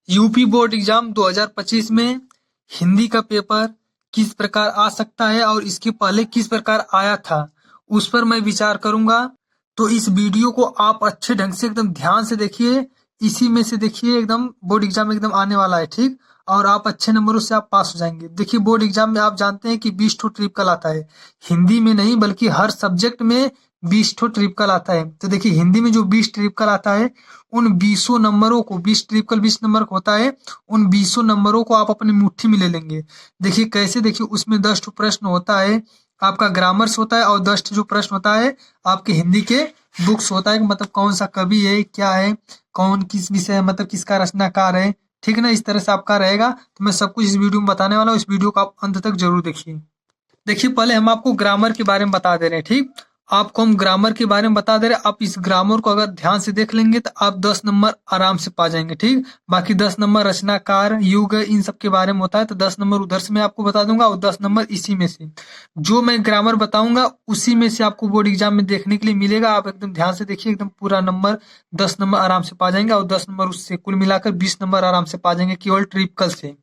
UP board exam 2025 में हिंदी का paper किस प्रकार आ सकता है और इसके पहले किस प्रकार आया था, उस पर मैं विचार करूंगा। तो इस वीडियो को आप अच्छे ढंग से एकदम ध्यान से देखिए। इसी में से देखिए एकदम बोर्ड एग्जाम एकदम आने वाला है, ठीक। और आप अच्छे नंबरों से आप पास हो जाएंगे। देखिए बोर्ड एग्जाम में आप जानते हैं कि 20 ठो ट्रिपल आता है। हिंदी में नहीं बल्कि हर सब्जेक्ट में 20 ठो ट्रिपल आता है। तो देखिए हिंदी में जो 20 ट्रिपल आता है, उन 20 नंबरों को, 20 ट्रिपल 20 नंबर का होता है, उन 20 नंबरों को आप अपनी मुट्ठी में ले लेंगे। देखिए कैसे, देखिए उसमें 10 ठो प्रश्न होता है, आपका ग्रामर से होता है, और 10 जो प्रश्न होता है आपके हिंदी के बुक्स होता है, मतलब कौन सा कवि है, क्या है, कौन किस विषय, मतलब किसका रचनाकार है, ठीक ना। इस तरह से आपका रहेगा। तो मैं सब कुछ इस वीडियो में बताने वाला हूँ। इस वीडियो को आप अंत तक जरूर देखिए। देखिए पहले हम आपको ग्रामर के बारे में बता दे रहे हैं, ठीक। आपको हम ग्रामर के बारे में बता दे रहे हैं। आप इस ग्रामर को अगर ध्यान से देख लेंगे तो आप 10 नंबर आराम से पा जाएंगे, ठीक। बाकी 10 नंबर रचनाकार, युग, इन सब के बारे में होता है, तो 10 नंबर उधर से मैं आपको बता दूंगा और 10 नंबर इसी में से। जो मैं ग्रामर बताऊंगा उसी में से आपको बोर्ड एग्जाम में देखने के लिए मिलेगा। आप एकदम ध्यान से देखिए, एकदम पूरा नंबर 10 नंबर आराम से पा जाएंगे, और 10 नंबर उससे कुल मिलाकर 20 नंबर आराम से पा जाएंगे केवल ट्रिपल से।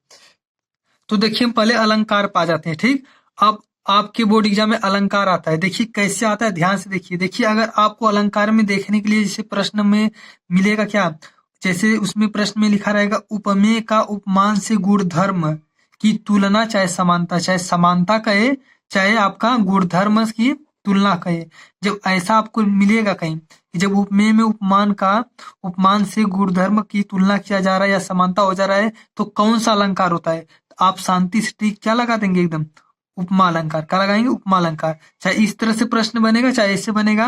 तो देखिए हम पहले अलंकार पा जाते हैं, ठीक। अब आपके बोर्ड एग्जाम में अलंकार आता है। देखिए कैसे आता है, ध्यान से देखिए। देखिए अगर आपको अलंकार में देखने के लिए जैसे प्रश्न में मिलेगा क्या, जैसे उसमें प्रश्न में लिखा रहेगा उपमेय का उपमान से गुणधर्म की तुलना, चाहे समानता कहे, चाहे आपका गुणधर्म की तुलना कहे। जब ऐसा आपको मिलेगा कहीं कि जब उपमेय में उपमान से गुणधर्म की तुलना किया जा रहा है या समानता हो जा रहा है, तो कौन सा अलंकार होता है। आप शांति से टिक क्या लगा देंगे, एकदम उपमा अलंकार। क्या लगाएंगे, उपमा अलंकार। चाहे इस तरह से प्रश्न बनेगा, चाहे ऐसे बनेगा।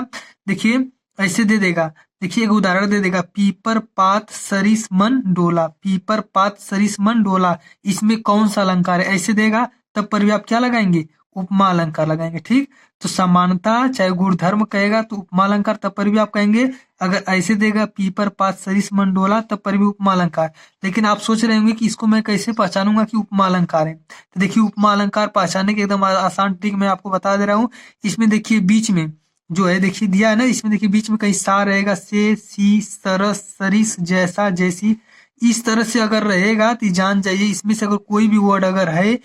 देखिए ऐसे दे देगा, देखिए एक उदाहरण दे देगा, पीपर पात सरिस मन डोला, पीपर पात सरिस मन डोला, इसमें कौन सा अलंकार है, ऐसे देगा। तब पर भी आप क्या लगाएंगे, उपमा अलंकार लगाएंगे, ठीक। तो समानता चाहे गुणधर्म कहेगा तो उपमा अलंकार, तब पर भी आप कहेंगे। अगर ऐसे देगा पीपर पात सरिस मन डोला, तब पर भी उपमा अलंकार। लेकिन आप सोच रहे होंगे कि इसको मैं कैसे पहचानूंगा कि उपमा अलंकार है। तो देखिए उपमा अलंकार पहचानने के एकदम आसान ट्रिक मैं आपको बता दे रहा हूँ। इसमें देखिए बीच में जो है, देखिए दिया है ना, इसमें देखिए बीच में कहीं सा रहेगा, से, सी, सरस, सरिस, जैसा, जैसी। इस तरह से अगर रहेगा तो जान जाइए इसमें से अगर कोई भी वर्ड अगर है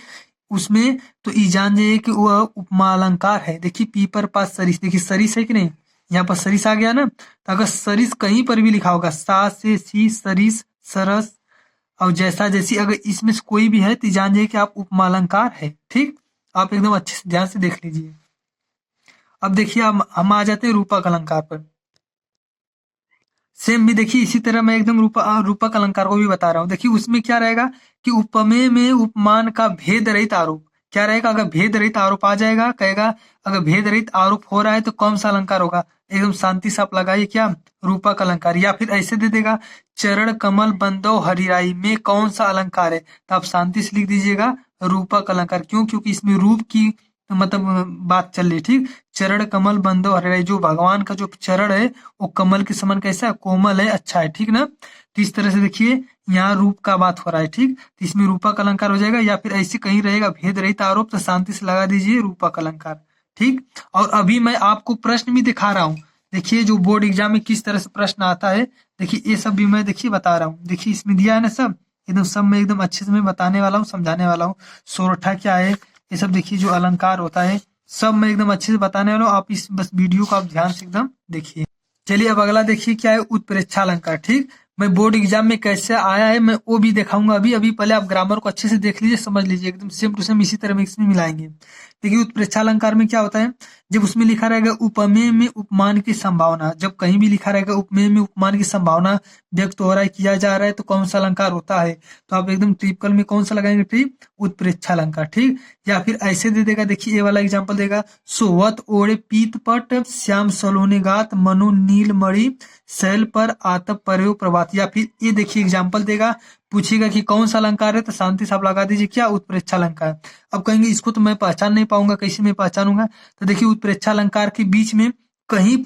उसमें, तो ये जान जाइए कि वह उपमा अलंकार है। देखिए पीपर पास सरिस, देखिए सरिस है कि नहीं, यहाँ पर सरिस आ गया ना। तो अगर सरिस कहीं पर भी लिखा होगा, सा से सी, सरिस, सरस और जैसा, जैसी, अगर इसमें से कोई भी है तो जान जाइए कि आप उपमा अलंकार है, ठीक। आप एकदम अच्छे से ध्यान से देख लीजिए। अब देखिए हम आ जाते हैं रूपक अलंकार पर। सेम भी देखिए इसी तरह मैं एकदम रूपक अलंकार को भी बता रहा हूँ। देखिए उसमें क्या रहेगा कि उपमेय में उपमान का भेद रहित आरोप क्या रहेगा। अगर भेद रहित आरोप आ जाएगा, कहेगा अगर भेद रहित आरोप हो रहा है तो कौन सा अलंकार होगा, एकदम शांति से आप लगाइए क्या, रूपक अलंकार। या फिर ऐसे दे देगा, चरण कमल बंदो हरिराई में कौन सा अलंकार है, तो आप शांति से लिख दीजिएगा रूपक अलंकार। क्यों, क्योंकि इसमें रूप की मतलब बात चल रही, ठीक। चरण कमल बंदो हरिराई, जो भगवान का जो चरण है वो कमल के समान कैसा है, कोमल है, अच्छा है, ठीक ना। तो इस तरह से देखिए यहाँ रूप का बात हो रहा है, ठीक। तो इसमें रूपक अलंकार हो जाएगा। या फिर ऐसे कहीं रहेगा भेद रहित आरोप, तो शांति से लगा दीजिए रूपक अलंकार, ठीक। और अभी मैं आपको प्रश्न भी दिखा रहा हूँ। देखिए जो बोर्ड एग्जाम में किस तरह से प्रश्न आता है, देखिए ये सब भी मैं देखिए बता रहा हूँ। देखिए इसमें दिया है ना सब, एकदम सब मैं एकदम अच्छे से मैं बताने वाला हूँ, समझाने वाला हूँ। सोरठा क्या है, ये सब देखिए जो अलंकार होता है सब मैं एकदम अच्छे से बताने वाला हूँ। आप इस बस वीडियो को आप ध्यान से एकदम देखिए। चलिए अब अगला देखिए क्या है, उत्प्रेक्षा अलंकार, ठीक। मैं बोर्ड एग्जाम में कैसे आया है मैं वो भी दिखाऊंगा अभी। अभी पहले आप ग्रामर को अच्छे से देख लीजिए, समझ लीजिए, एकदम सेम टू सेम इसी तरह में इसमें मिलाएंगे। देखिए उत्प्रेक्षा अलंकार में क्या होता है, जब उसमें लिखा रहेगा उपमेय में उपमान की संभावना, जब कहीं भी लिखा रहेगा उपमेय में उपमान की संभावना व्यक्त हो रहा है, किया जा रहा है, तो कौन सा अलंकार होता है, तो आप एकदम ट्रिपल में कौन सा लगाएंगे, ट्रिप उत्प्रेक्षा अलंकार, ठीक। या फिर ऐसे दे देगा, देखिए ये वाला एग्जाम्पल देगा, सोवत ओढ़े पीत पट श्याम सलोने गात मनु नील मणि शैल पर आतप पर्यो प्रभात। या फिर ये देखिए एग्जाम्पल देगा, पूछेगा कि कौन सा अलंकार है, तो शांति से आप लगा दीजिए क्या, उत्प्रेक्षा अलंकार। अब कहेंगे इसको तो मैं पहचान नहीं पाऊंगा, कैसे मैं पहचानूंगा, तो देखिए उत्प्रेक्षा अलंकार के बीच में कहीं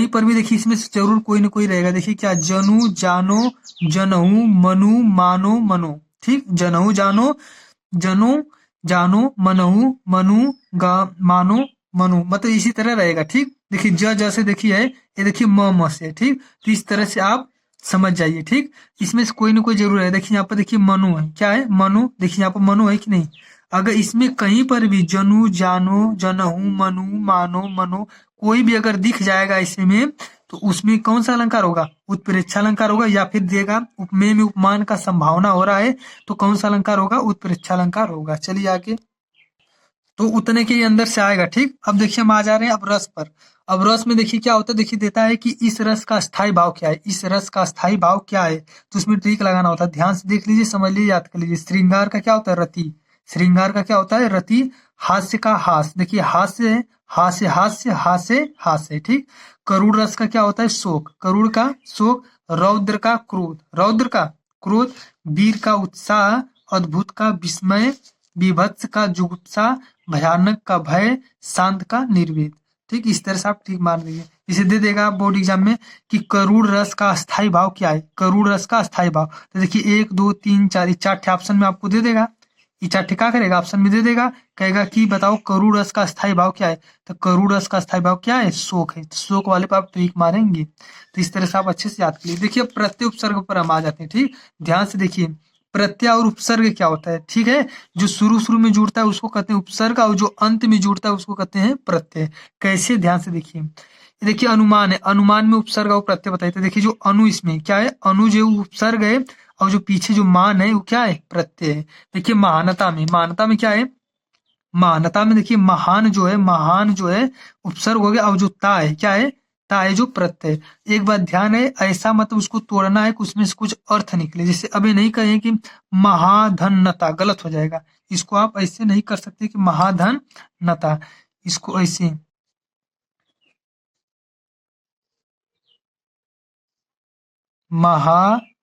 पर भी देखिए इसमें से जरूर कोई ना कोई रहेगा। देखिए क्या, जनु जानो जनहु मनु मानो मनो, ठीक। जनहु जानो, जनो जानो, मनहु मनु गा मानो मनु, मतलब इसी तरह रहेगा, ठीक। देखिए ज जैसे देखिए है, ये देखिए म से, ठीक। तो इस तरह से आप समझ जाइए। ठीक, इसमें से कोई ना कोई जरूर है। देखिए यहाँ पर, देखिए मनु है, क्या है मनु, देखिए यहाँ पर मनु है कि नहीं। अगर इसमें कहीं पर भी जनु, जानो, जनहू, मनु, मानो, मनो कोई भी अगर दिख जाएगा इसमें, तो उसमें कौन सा अलंकार होगा? उत्प्रेक्षा अलंकार होगा। या फिर देगा उपमेय में उपमान का संभावना हो रहा है, तो कौन सा अलंकार होगा? उत्प्रेक्षा अलंकार होगा। चलिए आगे, तो उतने के ही अंदर से आएगा। ठीक, अब देखिए हम आ जा रहे हैं अब रस पर। अब रस में देखिए क्या होता है, देखिए देता है कि इस रस का स्थायी भाव क्या है, इस रस का स्थायी भाव क्या है, तो उसमें ट्रिक लगाना होता है। ध्यान से देख लीजिए, समझ लीजिए, याद कर लीजिए। श्रृंगार का क्या होता है? रति। श्रृंगार का क्या होता है? रति। हास्य का हास, देखिए हास्य है, हास्य हास्य, हास्य हास्य। ठीक, करुण रस का क्या होता है? शोक, करुण का शोक। रौद्र का क्रोध, रौद्र का क्रोध। वीर का उत्साह, अद्भुत का विस्मय, बीभत्स का जुगुप्सा, भयानक का भय, शांत का निर्वेद। ठीक, इस तरह से आप ठीक मान लीजिए। इसे दे देगा बोर्ड एग्जाम में कि करुण रस का अस्थाई भाव क्या है, करुण रस का अस्थाई भाव। तो देखिए 1 2 3 4, ये 4 ऑप्शन में आपको दे देगा। ये 4 क्या करेगा? ऑप्शन में दे देगा, कहेगा कि बताओ करुण रस का अस्थाई भाव क्या है। तो करुण रस का अस्थाई भाव क्या है? शोक है। तो शोक वाले पर आप ट्रिक मारेंगे। तो इस तरह से आप अच्छे से याद करिए। देखिए प्रत्यय उपसर्ग पर हम आ जाते हैं। ठीक, ध्यान से देखिए, प्रत्यय और उपसर्ग क्या होता है? ठीक है, जो शुरू शुरू में जुड़ता है उसको कहते हैं उपसर्ग, और जो अंत में जुड़ता है उसको कहते हैं प्रत्यय। कैसे? ध्यान से देखिए। देखिए अनुमान है, अनुमान में उपसर्ग और प्रत्यय बताइए। तो देखिए जो अनु, इसमें क्या है? अनु जो उपसर्ग है, और जो पीछे जो मान है वो क्या है? प्रत्यय है। देखिए महानता में, महानता में क्या है? महानता में देखिए महान जो है, महान जो है उपसर्ग हो गया, और जो ता है क्या है? ता है जो प्रत्यय। एक बात ध्यान है, ऐसा मतलब उसको तोड़ना है कि उसमें से कुछ अर्थ निकले। जैसे अभी नहीं कहें कि महाधनता, गलत हो जाएगा। इसको आप ऐसे नहीं कर सकते कि महाधनता, इसको ऐसे महाधनता,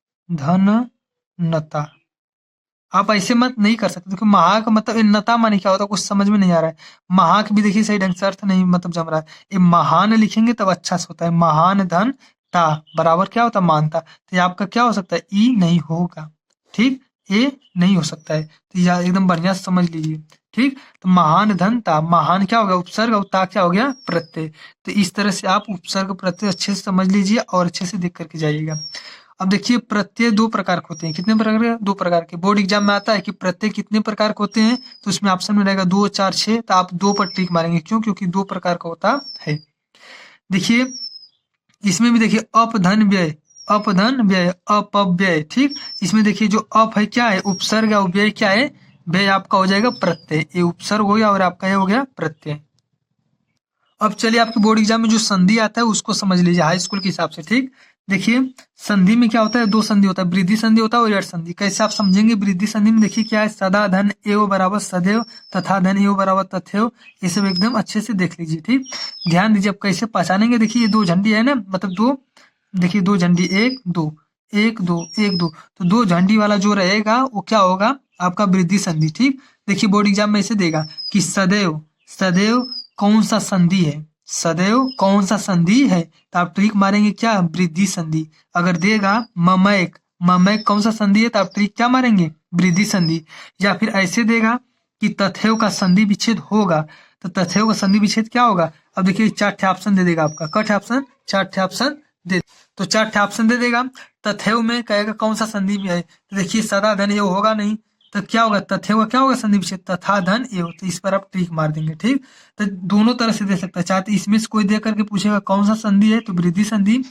आप ऐसे मत नहीं कर सकते, क्योंकि महा का मतलब, ये नता माने क्या होता है कुछ समझ में नहीं आ रहा है। महा भी देखिए सही ढंग से अर्थ नहीं मतलब जम रहा है। ये महान लिखेंगे तब अच्छा से होता है। महान धन ता बराबर क्या होता है? मानता। तो ये आपका क्या हो सकता है? ई नहीं होगा। ठीक, ए नहीं हो सकता है। तो यह एकदम बढ़िया से समझ लीजिए। ठीक, तो महान धन ता, महान क्या हो गया? उपसर्ग, और ता क्या हो गया? प्रत्यय। तो इस तरह से आप उपसर्ग प्रत्यय अच्छे से समझ लीजिए और अच्छे से देख करके जाइएगा। अब देखिए प्रत्यय 2 प्रकार के होते हैं। कितने प्रकार के? 2 प्रकार के। बोर्ड एग्जाम में आता है कि प्रत्यय कितने प्रकार के होते हैं, तो उसमें ऑप्शन में रहेगा 2 4 6। तो आप 2 पर टिक मारेंगे। क्यों? क्योंकि 2 प्रकार का होता है। देखिए इसमें भी देखिए अप धन व्यय, अप धन व्यय, अपव्यय। ठीक, इसमें देखिए जो अप है क्या है? उपसर्ग, और व्यय क्या है? व्यय आपका हो जाएगा प्रत्यय। ये उपसर्ग हो गया और आपका ये हो गया प्रत्यय। अब चलिए आपके बोर्ड एग्जाम में जो संधि आता है उसको समझ लीजिए हाई स्कूल के हिसाब से। ठीक, देखिए संधि में क्या होता है? 2 संधि होता है, वृद्धि संधि होता है और यड़ संधि। कैसे आप समझेंगे? वृद्धि संधि में देखिए क्या है? सदा धन एव बराबर सदैव, तथा धन एव बराबर तथैव। ये सब एकदम अच्छे से देख लीजिए। ठीक, ध्यान दीजिए अब कैसे पहचानेंगे। देखिए ये 2 झंडी है ना, मतलब 2, देखिए 2 झंडी, 1 2 1 2 1 2, तो 2 झंडी वाला जो रहेगा वो क्या होगा? आपका वृद्धि संधि। ठीक, देखिए बोर्ड एग्जाम में ऐसे देगा कि सदैव, सदैव कौन सा संधि है? सदैव कौन सा संधि है? तो आप ट्रिक मारेंगे क्या? वृद्धि संधि। अगर देगा ममैक, ममैक कौन सा संधि है? तो आप ट्रिक क्या मारेंगे? वृद्धि संधि। या फिर ऐसे देगा कि तथैव का संधि विच्छेद होगा, तो तथैव का संधि विच्छेद क्या होगा? अब देखिए 4 ऑप्शन दे देगा आपका। Cut option? 4 ऑप्शन दे, तो 4 ऑप्शन दे देगा। तथैव में कहेगा कौन सा संधि में है? तो देखिए सदा धन एव होगा नहीं, तो क्या होगा? तथैव का क्या होगा? संधि विच्छेद, तथा धन एव। तो इस पर आप ट्रिक मार देंगे। ठीक, तो दोनों तरह से दे सकता है। चाहे तो इसमें से कोई दे करके पूछेगा कौन सा संधि है, तो वृद्धि संधि,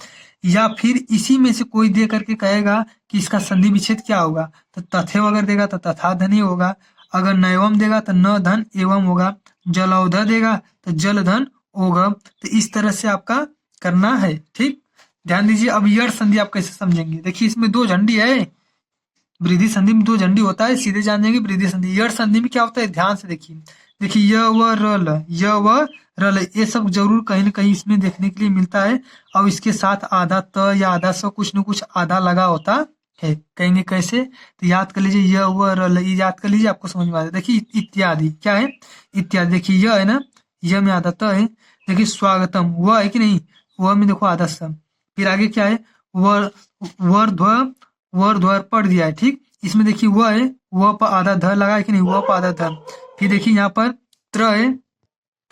या फिर इसी में से कोई दे करके कहेगा कि इसका संधि विच्छेद क्या होगा। तो तथैव अगर देगा तो तथा धन ही होगा, अगर नैवम देगा तो न धन एवं होगा, जलौध देगा तो जल धन होगा। तो इस तरह से आपका करना है। ठीक, ध्यान दीजिए। अब यड़ संधि आप कैसे समझेंगे? देखिए इसमें 2 झंडी है, वृद्धि संधि में 2 झंडी होता है, सीधे जान जाएंगे वृद्धि संधि। यड़ संधि में क्या होता है? ध्यान से देखिए, देखिए य व रल, य व रल, ये सब जरूर कहीं ना कहीं इसमें देखने के लिए मिलता है। और इसके साथ आधा त या आधा स, कुछ न कुछ आधा लगा होता है। कहेंगे कैसे? तो याद कर लीजिए, य व रल, ये याद कर लीजिए, आपको समझ में आ जाए। देखिए इत्यादि क्या है? इत्यादि। देखिए य है ना, य में आधा त है। देखिए स्वागतम, व है कि नहीं? व में देखो आधा स। फिर आगे क्या है? वर, वर्ध्व, वर्ध्वर पढ़ दिया है। ठीक, इसमें देखिए व है, व पर आधा ध लगा है कि नहीं? व पर आधा ध। फिर देखिए यहाँ पर त्र है,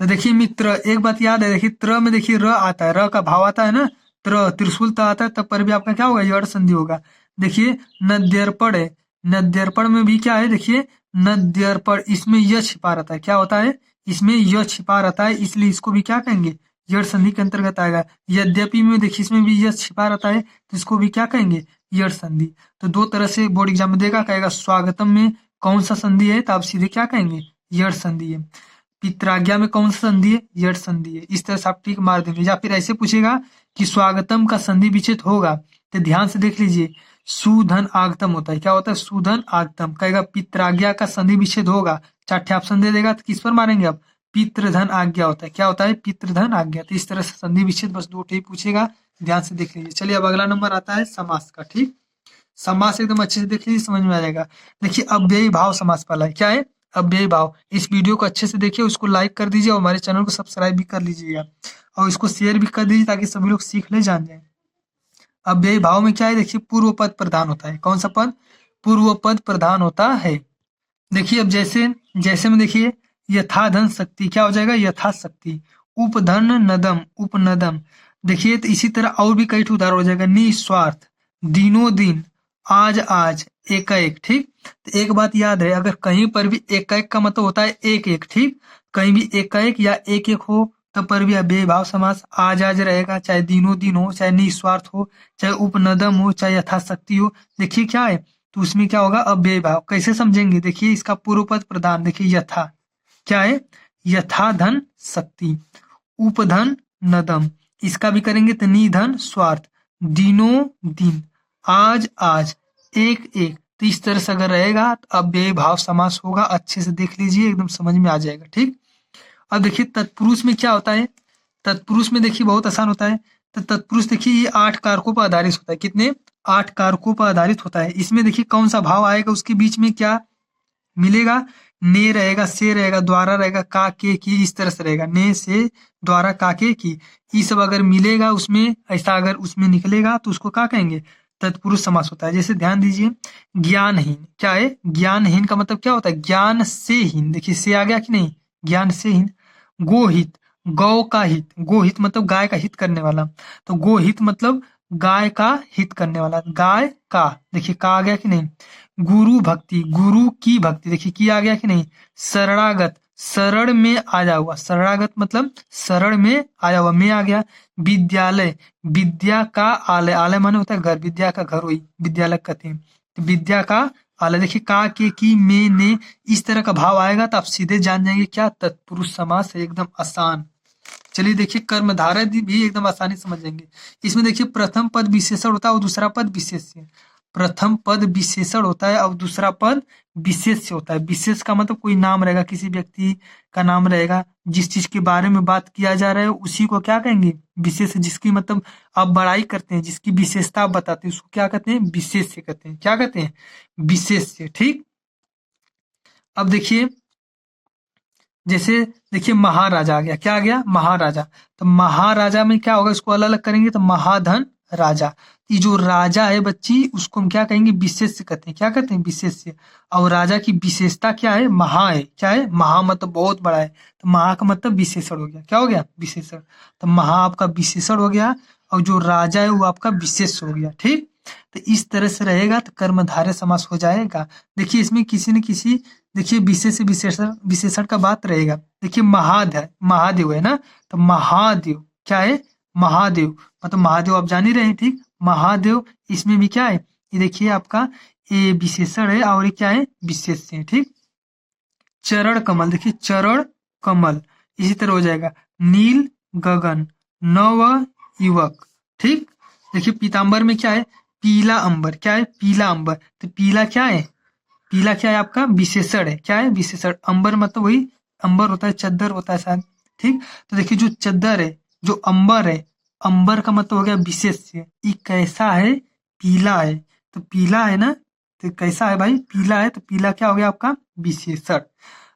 तो देखिए मित्र, एक बात याद है, देखिए त्र में देखिए र आता है, र का भाव आता है ना, त्रिशूल त आता है तब पर भी आपका क्या होगा, यड़ संधि होगा। देखिए नद्यर्पण है, नद्यर्पण में भी क्या है, देखिए नद्यर्पण, इसमें य छिपा रहता है, क्या होता है, इसमें य छिपा रहता है, इसलिए इसको भी क्या कहेंगे, यड़ संधि के अंतर्गत आएगा। यद्यपि में देखिए इसमें भी य छिपा रहता है, तो इसको भी क्या कहेंगे, यड़ संधि। तो दो तरह से बोर्ड एग्जाम में देगा, कहेगा स्वागतम में कौन सा संधि है, तो आप सीधे क्या कहेंगे, यड़ संधि है। पित्राज्ञा में कौन सा संधि है, यड़ संधि है। इस तरह से आप टिक मार देंगे। या फिर ऐसे पूछेगा कि स्वागतम का संधि विच्छेद होगा, तो ध्यान से देख लीजिए, सुधन आगतम होता है, क्या होता है, सुधन आगतम। कहेगा पित्राज्ञा का संधि विच्छेद होगा, 4 ऑप्शन दे देगा, तो किस पर मारेंगे आप, पितृधन आज्ञा होता है, क्या होता है, पितृधन आज्ञा। तो इस तरह से संधि विच्छेद बस 2 पूछेगा, ध्यान से देख लीजिए। चलिए अब अगला नंबर आता है समास का। ठीक, समास एकदम अच्छे से देख लीजिए, समझ में आ जाएगा। देखिए अव्ययी भाव समास वाला है, क्या है, अव्ययी भाव। इस वीडियो को अच्छे से देखिए, उसको लाइक कर दीजिए और हमारे चैनल को सब्सक्राइब भी कर लीजिएगा और इसको शेयर भी कर दीजिए ताकि सभी लोग सीख ले, जान जाए। अव्ययी भाव में क्या है, देखिए पूर्व पद प्रधान होता है, कौन सा पद, पूर्व पद प्रधान होता है। देखिए अब जैसे जैसे में देखिए यथाधन शक्ति, क्या हो जाएगा, यथाशक्ति। उपधन नदम, उपनदम। देखिए तो इसी तरह और भी कई उदाहरण हो जाएगा, निस्वार्थ, दिनों दिन, आज आज, एकाएक। ठीक, तो एक बात याद है, अगर कहीं पर भी एकाएक का मतलब होता है एक एक, ठीक, कहीं भी एकाएक या एक एक हो तब पर भी अव्ययी भाव समास आज आज रहेगा, चाहे दिनों दिन हो, चाहे निस्वार्थ हो, चाहे उपनदम हो, चाहे यथाशक्ति हो। देखिए क्या है, तो उसमें क्या होगा, अव्ययी भाव। कैसे समझेंगे, देखिए इसका पूर्व पद प्रधान, देखिए यथा, क्या है, यथा धन शक्ति, उपधन नदम, इसका भी करेंगे तो निधन स्वार्थ, दिनों दिन, आज आज, एक एक। तो इस तरह से अगर रहेगा तो अव्ययी भाव समास होगा, अच्छे से देख लीजिए, एकदम समझ में आ जाएगा। ठीक, अब देखिए तत्पुरुष में क्या होता है, तत्पुरुष में देखिए बहुत आसान होता है। तो तत्पुरुष देखिए ये 8 कारकों पर आधारित होता है, कितने, 8 कारकों पर आधारित होता है। इसमें देखिए कौन सा भाव आएगा, उसके बीच में क्या मिलेगा, ने रहेगा, से रहेगा, द्वारा रहेगा, का, के, की, इस तरह से रहेगा, ने, से, द्वारा, का, के, की, ये सब अगर मिलेगा उसमें, ऐसा अगर उसमें निकलेगा तो उसको क्या कहेंगे, तत्पुरुष समास होता है। जैसे ध्यान दीजिए, ज्ञानहीन, क्या है, ज्ञानहीन का मतलब क्या होता है, ज्ञान से हीन, देखिए से आ गया कि नहीं, ज्ञान से हीन। गोहित, गौ का हित, गोहित मतलब गाय का हित करने वाला, तो गोहित मतलब गाय का हित करने वाला, गाय का, देखिए का आ गया कि नहीं। गुरु भक्ति, गुरु की भक्ति, देखिए की आ गया कि नहीं। शरणागत, शरण में आया हुआ, शरणागत मतलब शरण में आया हुआ, में आ गया। विद्यालय, विद्या का आलय, आलय माने होता है घर, विद्या का घर वही विद्यालय कहते हैं, तो विद्या का आलय। देखिए का, के, की, में, ने, इस तरह का भाव आएगा तो आप सीधे जान जाएंगे क्या, तत्पुरुष समास है, एकदम आसान। चलिए देखिए कर्मधारय भी एकदम आसानी से समझ जाएंगे। इसमें देखिए प्रथम पद विशेषण होता है और दूसरा पद विशेष्य। प्रथम पद विशेषण होता है और दूसरा पद विशेष्य होता है। विशेष का मतलब कोई नाम रहेगा, किसी व्यक्ति का नाम रहेगा, जिस चीज के बारे में बात किया जा रहा है उसी को क्या कहेंगे, विशेष। जिसकी मतलब आप बड़ाई करते हैं, जिसकी विशेषता आप बताते हैं उसको क्या कहते हैं, विशेष्य कहते हैं, क्या कहते हैं, विशेष्य। ठीक, अब देखिए जैसे देखिए महाराजा आ गया, क्या आ गया, महाराजा। तो महाराजा में क्या होगा, इसको अलग अलग करेंगे तो महाधन राजा। ये जो राजा है बच्ची, उसको हम क्या कहेंगे, विशेष्य कहते हैं, क्या कहते हैं, विशेष्य। और राजा की विशेषता क्या है, महा है, क्या है, महा मतलब बहुत बड़ा है, तो महा का मतलब विशेषण हो गया, क्या हो गया, विशेषण। तो महा आपका विशेषण हो गया और जो राजा है वो आपका विशेष हो गया। ठीक, तो इस तरह से रहेगा तो कर्मधारय समास हो जाएगा। देखिए इसमें किसी न किसी, देखिए विशेष विशेषण विशेषण का बात रहेगा। देखिए महादेव है ना, तो महादेव क्या है, महादेव मतलब महादेव आप जान ही रहे हैं। ठीक, महादेव, इसमें भी क्या है, ये देखिए आपका ये विशेषण है और ये क्या है, विशेष्य है। ठीक, चरण कमल, देखिए चरण कमल, इसी तरह हो जाएगा। नील गगन, नव युवक। ठीक, देखिए पीताम्बर में क्या है, पीला अंबर, क्या है, पीला अंबर। तो पीला क्या है, पीला क्या है आपका विशेषण है, क्या है, विशेषण। अंबर मतलब वही अंबर होता है, चद्दर होता है शायद। ठीक, तो देखिए जो चद्दर है, जो अंबर है, अंबर का मतलब हो गया विशेष्य। ये कैसा है, पीला है, तो पीला है ना, तो कैसा है भाई, पीला है, तो पीला क्या हो गया आपका विशेषण।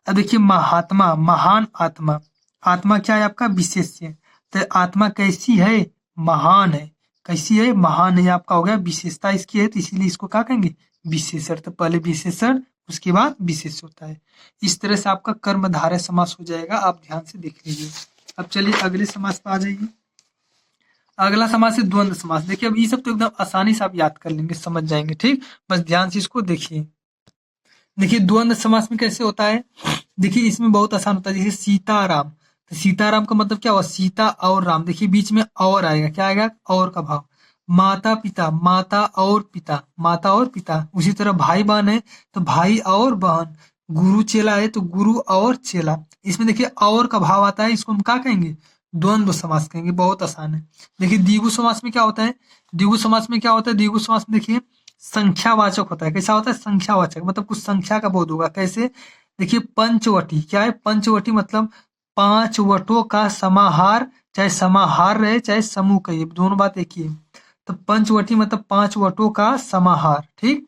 अब देखिए महात्मा, महान आत्मा, आत्मा क्या है आपका विशेष्य। तो आत्मा कैसी है, महान है, कैसी है, महान है, आपका हो गया विशेषता इसकी है, तो इसीलिए इसको क्या कहेंगे, विशेषण। तो पहले विशेषण उसके बाद विशेष होता है। इस तरह से आपका कर्मधारय समास हो जाएगा, आप ध्यान से देख लीजिए। अब चलिए अगले समास पर आ जाइए। अगला समास है द्वंद्व समास। देखिए अब ये सब तो एकदम आसानी से आप याद कर लेंगे, समझ जाएंगे, ठीक। बस ध्यान से इसको देखिए। देखिए द्वंद्व समास में कैसे होता है, देखिए इसमें बहुत आसान होता है। जैसे सीताराम, तो सीताराम का मतलब क्या हुआ, सीता और राम। देखिए बीच में और आएगा, क्या आएगा, और का भाव। माता पिता, माता और पिता, माता और पिता। उसी तरह भाई बहन है तो भाई और बहन। गुरु चेला है तो गुरु और चेला। इसमें देखिए और का भाव आता है, इसको हम क्या कहेंगे, द्वंद्व समास कहेंगे। बहुत आसान है। देखिए द्विगु समास में क्या होता है, द्विगु समास में क्या होता है, द्विगु समास में देखिए संख्यावाचक होता है। कैसा होता है, संख्यावाचक, मतलब कुछ संख्या का बोध होगा। कैसे, देखिए पंचवटी, क्या है पंचवटी, मतलब पांच वटों का समाहार। चाहे समाहार रहे चाहे समूह कहिए, दोनों बात एक ही है। तो पंचवटी मतलब पांच वटों का समाहार, ठीक।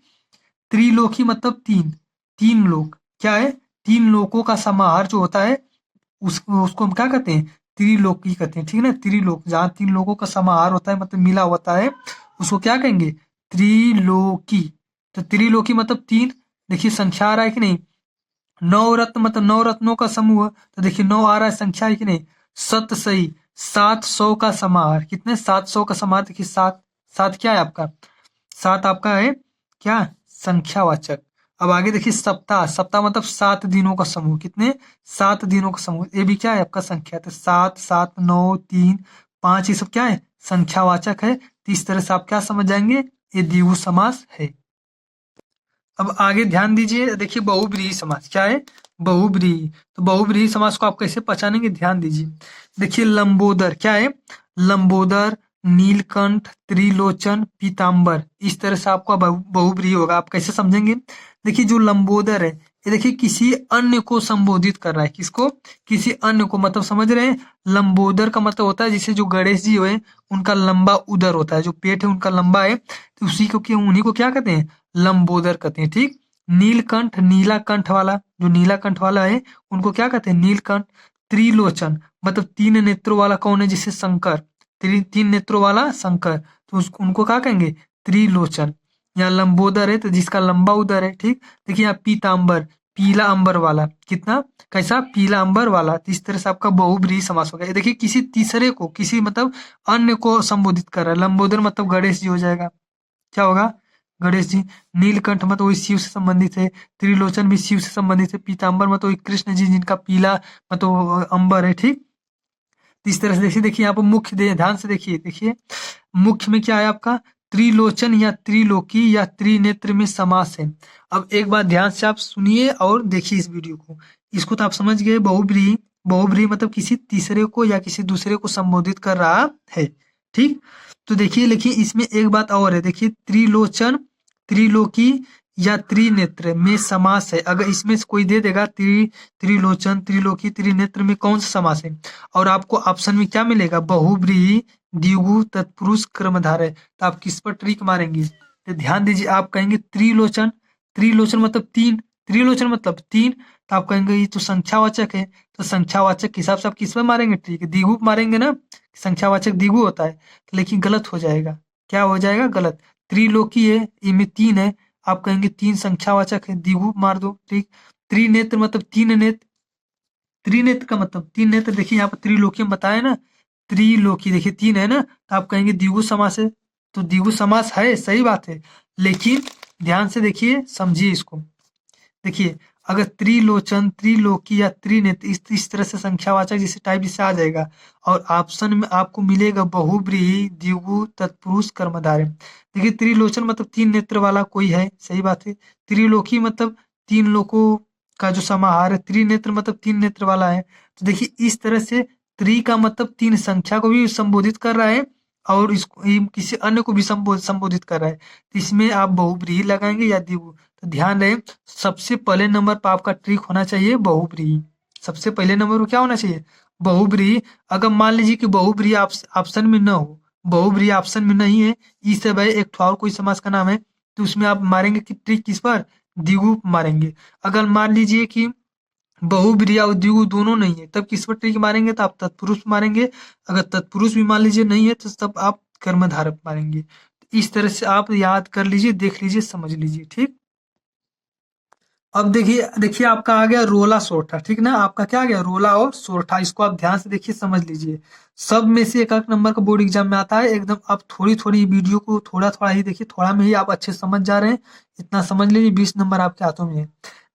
त्रिलोकी मतलब तीन, तीन लोक, क्या है, तीन लोकों का समाहार जो होता है उसको हम क्या कहते हैं, त्रिलोकी कहते हैं, ठीक है ना। त्रिलोक, जहाँ तीन लोगों का समाहार होता है, मतलब मिला होता है, उसको क्या कहेंगे, त्रिलोकी। तो त्रिलोकी मतलब तीन। देखिए संख्या आ रहा है कि नहीं, नौ रत्न मतलब नौ रत्नों का समूह। तो देखिए नौ आ रहा है, संख्या है कि नहीं, सत सही, 700 का समाहार। कितने, 700 का समाहार। देखिए सात, सात क्या है आपका, सात आपका है क्या, संख्यावाचक। अब आगे देखिए सप्ताह, सप्ताह मतलब 7 दिनों का समूह। कितने, 7 दिनों का समूह। ये भी क्या है आपका संख्या। तो 7, 7, 9, 3, 5, ये सब क्या है, संख्यावाचक है। तो इस तरह से आप क्या समझ जाएंगे, ये द्विगु समास है। अब आगे ध्यान दीजिए, देखिए बहुब्रीहि समास क्या है, बहुब्रीहि। तो बहुब्रीहि समास को आप कैसे पहचानेंगे, ध्यान दीजिए। देखिए लंबोदर क्या है, लंबोदर, नीलकंठ, त्रिलोचन, पीताम्बर। इस तरह से आपका बहुब्रीहि होगा। आप कैसे समझेंगे, देखिए जो लंबोदर है, ये देखिए किसी अन्य को संबोधित कर रहा है। किसको, किसी अन्य को, मतलब समझ रहे हैं। लंबोदर का मतलब होता है जैसे जो गणेश जी हुए, उनका लंबा उदर होता है, जो पेट है उनका लंबा है, तो उसी को उन्हीं को क्या कहते हैं, लंबोदर कहते हैं, ठीक। नीलकंठ, नीला कंठ वाला, जो नीला कंठ वाला है उनको क्या कहते हैं, नीलकंठ। त्रिलोचन मतलब तीन नेत्रों वाला कौन है, जिसे शंकर, तीन नेत्रों वाला शंकर, तो उसको उनको क्या कहेंगे, त्रिलोचन। यहाँ लंबोदर है तो जिसका लंबा उदर है, ठीक। देखिए यहाँ पीताम्बर, पीला अंबर वाला, कितना, कैसा, पीला अंबर वाला। तो इस तरह से आपका बहुब्रीहि समास हो गया। देखिए किसी तीसरे को, किसी मतलब अन्य को संबोधित कर रहा है। लंबोदर मतलब गणेश जी हो जाएगा, क्या होगा, गणेश जी। नीलकंठ मतलब वही शिव से संबंधित है। त्रिलोचन भी शिव से संबंधित है। पीताम्बर मतलब वही कृष्ण जी जिनका पीला मतलब अंबर है, ठीक। तो इस तरह से देखिए यहाँ पर मुख्य ध्यान से देखिए, देखिए मुख्य में क्या है आपका, त्रिलोचन या त्रिलोकी या त्रिनेत्र में समास है। अब एक बात ध्यान से आप सुनिए और देखिए इस वीडियो को। इसको तो आप समझ गए, बहुब्रीहि, बहुब्रीहि मतलब किसी तीसरे को या किसी दूसरे को संबोधित कर रहा है, ठीक। तो देखिए, लिखिए इसमें एक बात और है। देखिए त्रिलोचन, त्रिलोकी या त्रिनेत्र में समास है। अगर इसमें से कोई दे देगा त्रिलोचन, त्रिलोकी, त्रिनेत्र में कौन सा समास है, और आपको ऑप्शन में क्या मिलेगा, बहुब्रीहि, द्विगु, तत्पुरुष, कर्मधारय। तो आप किस पर ट्रिक मारेंगे, तो ध्यान दीजिए। आप कहेंगे त्रिलोचन, त्रिलोचन मतलब तीन, त्रिलोचन मतलब तीन, तो आप कहेंगे ये तो संख्यावाचक है। तो संख्यावाचक के हिसाब से आप किस पर मारेंगे ट्रिक, द्विगु पर मारेंगे ना, संख्यावाचक द्विगु होता है। तो लेकिन गलत हो जाएगा, क्या हो जाएगा, गलत। त्रिलोकी है, इनमें तीन है, आप कहेंगे तीन संख्यावाचक है, द्विगु मार दो, ठीक। त्रिनेत्र मतलब तीन नेत्र, त्रिनेत्र का मतलब तीन नेत्र। देखिए यहाँ पर त्रिलोकी में बताया ना, त्रिलोकी देखिए तीन है ना, तो आप कहेंगे द्विगु समास है। तो द्विगु समास है, सही बात है, लेकिन ध्यान से देखिए, समझिए इसको। देखिए अगर त्रिलोचन, त्रिलोकी या त्रिनेत्र इस तरह से संख्यावाचक जैसे टाइप जिसे आ जाएगा, और ऑप्शन में आपको मिलेगा बहुब्रीहि, द्विगु, तत्पुरुष, कर्मधारय। देखिए त्रिलोचन मतलब तीन नेत्र वाला कोई है, सही बात है। त्रिलोकी मतलब तीन लोगों का जो समाहार है। त्रिनेत्र मतलब तीन नेत्र वाला है। तो देखिए इस तरह से त्रि का मतलब तीन संख्या को भी संबोधित कर रहा है, और इसको किसी अन्य को भी संबोधित कर रहा है। तो इसमें आप बहुब्रीहि लगाएंगे या द्विगु। तो ध्यान रहे, सबसे पहले नंबर पर आपका ट्रिक होना चाहिए बहुब्रीहि। सबसे पहले नंबर पर क्या होना चाहिए, बहुब्रीहि। अगर मान लीजिए कि बहुब्रीहि ऑप्शन में न हो, बहुब्रीहि ऑप्शन में नहीं है, इस सब है एक और कोई समास का नाम है, तो उसमें आप मारेंगे कि ट्रिक किस पर, द्विगु मारेंगे। अगर मान लीजिए कि बहुब्रीहि और द्विगु दोनों नहीं है, तब किस पर ट्रिक मारेंगे, तो आप तत्पुरुष मारेंगे। अगर तत्पुरुष भी मान लीजिए नहीं है, तो तब आप कर्मधारय मारेंगे। इस तरह से आप याद कर लीजिए, देख लीजिए, समझ लीजिए, ठीक। अब देखिए देखिए आपका आ गया रोला सोरठा, ठीक ना, आपका क्या आ गया रोला और सोरठा। इसको आप ध्यान से देखिए, समझ लीजिए। सब में से एक एक नंबर का बोर्ड एग्जाम में आता है एकदम। आप थोड़ी थोड़ी वीडियो को थोड़ा थोड़ा ही देखिए, थोड़ा में ही आप अच्छे से समझ जा रहे हैं, इतना समझ लीजिए 20 नंबर आपके हाथों में है।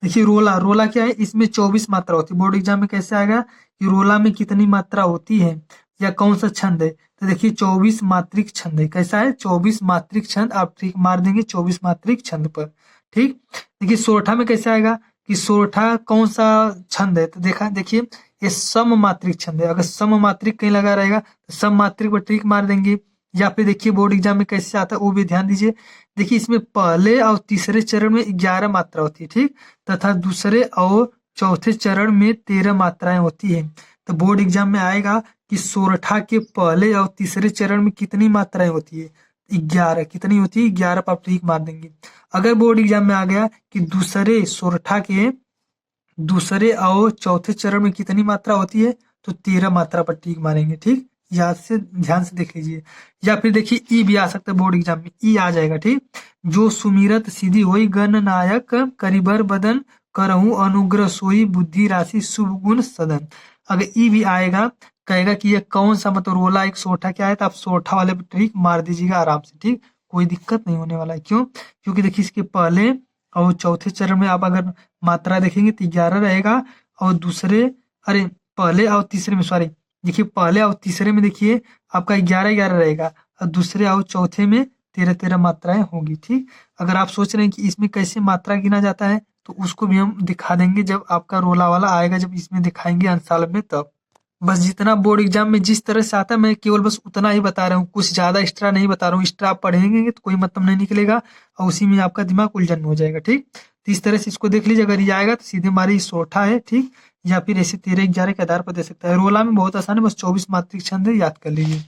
देखिए रोला, रोला क्या है, इसमें 24 मात्रा होती है। बोर्ड एग्जाम में कैसे आएगा कि रोला में कितनी मात्रा होती है या कौन सा छंद है, तो देखिए 24 मात्रिक छंद है। कैसा है, 24 मात्रिक छंद। आप ठीक मार देंगे 24 मात्रिक छंद पर। ठीक। देखिए सोरठा में कैसे आएगा कि सोरठा कौन सा छंद है, तो देखा देखिए ये सम मात्रिक छंद है। अगर सम मात्रिक कहीं लगा रहेगा तो सम मात्रिक पर ट्रिक मार देंगे। या फिर देखिए बोर्ड एग्जाम में कैसे आता है वो भी ध्यान दीजिए। देखिए इसमें पहले और तीसरे चरण में 11 मात्रा होती है, ठीक, तथा दूसरे और चौथे चरण में 13 मात्राएं होती है। तो बोर्ड एग्जाम में आएगा कि सोरठा के पहले और तीसरे चरण में कितनी मात्राएं होती है, 11। कितनी होती है, 11 पर आप ट्रिक मार देंगे। अगर बोर्ड एग्जाम में आ गया कि दूसरे सोरठा के दूसरे और चौथे चरण में कितनी मात्रा होती है, तो 13 मात्रा पर टिक मारेंगे। ठीक, याद से ध्यान से देख लीजिए। या फिर देखिए ई भी आ सकता है बोर्ड एग्जाम में, ई आ जाएगा। ठीक, जो सुमिरत सीधी होई गण नायक करिबर बदन करहूं अनुग्रह सोई बुद्धि राशि शुभ गुण सदन। अगर ई भी आएगा, कहेगा कि ये कौन सा मतलब रोला एक सोरठा क्या है, तो आप सोरठा वाले पे ट्रिक मार दीजिएगा आराम से। ठीक, कोई दिक्कत नहीं होने वाला है। क्यों, क्योंकि देखिए इसके पहले और चौथे चरण में आप अगर मात्रा देखेंगे तो 11 रहेगा। और दूसरे, अरे पहले और तीसरे में, सॉरी, देखिए पहले और तीसरे में देखिए आपका 11-11 रहेगा, और दूसरे और चौथे में 13-13 मात्राएं होंगी। ठीक, अगर आप सोच रहे हैं कि इसमें कैसे मात्रा गिना जाता है, तो उसको भी हम दिखा देंगे जब आपका रोला वाला आएगा, जब इसमें दिखाएंगे अंशाल में तब। बस जितना बोर्ड एग्जाम में जिस तरह से आता है, मैं केवल बस उतना ही बता रहा हूँ, कुछ ज्यादा एक्स्ट्रा नहीं बता रहा हूँ। एक्स्ट्रा आप पढ़ेंगे तो कोई मतलब नहीं निकलेगा, और उसी में आपका दिमाग उलझन हो जाएगा। ठीक, तो इस तरह से इसको देख लीजिए। अगर ये आएगा तो सीधे हमारी सोठा है। ठीक, या फिर ऐसे 13-11 के आधार पर दे सकता है। रोला में बहुत आसान है, बस 24 मात्रिक छंद है, याद कर लीजिए।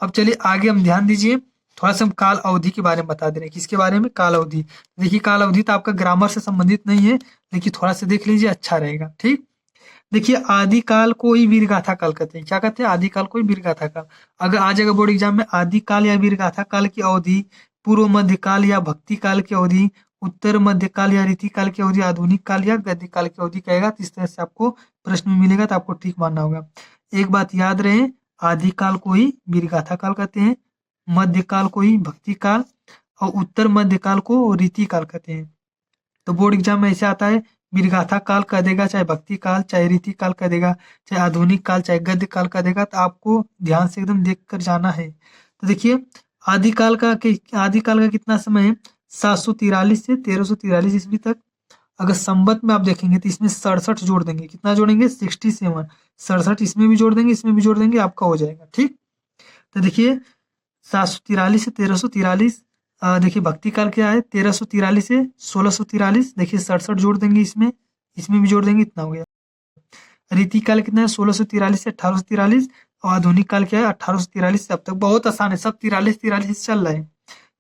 अब चलिए आगे हम ध्यान दीजिए, थोड़ा सा हम काल अवधि के बारे में बता दे रहे हैं। किसके बारे में, काल अवधि। देखिए काल अवधि तो आपका ग्रामर से संबंधित नहीं है, लेकिन थोड़ा सा देख लीजिए, अच्छा रहेगा। ठीक, देखिए आदिकाल को ही वीरगाथा काल कहते हैं। क्या कहते हैं, आदिकाल को ही वीरगाथा काल। अगर आ जाएगा बोर्ड एग्जाम में आदिकाल या वीरगाथा काल की अवधि, पूर्व मध्य काल या भक्ति काल की अवधि, उत्तर मध्य काल या रीति काल की अवधि, आधुनिक काल या गद्य काल की अवधि कहेगा, तो इस तरह से आपको प्रश्न में मिलेगा, तो आपको ठीक मानना होगा। एक बात याद रहे, आदिकाल को ही वीरगाथा काल कहते हैं, मध्यकाल को ही भक्ति काल, और उत्तर मध्य काल को रीति काल कहते हैं। तो बोर्ड एग्जाम में ऐसे आता है, वीरगाथा काल कह देगा, चाहे भक्ति काल, चाहे रीति काल कह देगा, चाहे आधुनिक काल, चाहे गद्य काल कह देगा। तो आपको ध्यान से एकदम देख कर जाना है। तो देखिए आदिकाल का कितना समय है, 743 से 1343 ईस्वी तक। अगर संवत में आप देखेंगे तो इसमें 67 जोड़ देंगे। कितना जोड़ेंगे, 67। 67 इसमें भी जोड़ देंगे, इसमें भी जोड़ देंगे, आपका हो जाएगा। ठीक, तो देखिए 743 से 1343। देखिए भक्ति काल क्या है, 1343 से 1643। देखिए 67 जोड़ देंगे, इसमें इसमें भी जोड़ देंगे, इतना हो गया। रीति काल कितना है, 1643 से 1843। और आधुनिक काल क्या है, 1843 से अब तक। बहुत आसान है, सब 43 चल रहा है।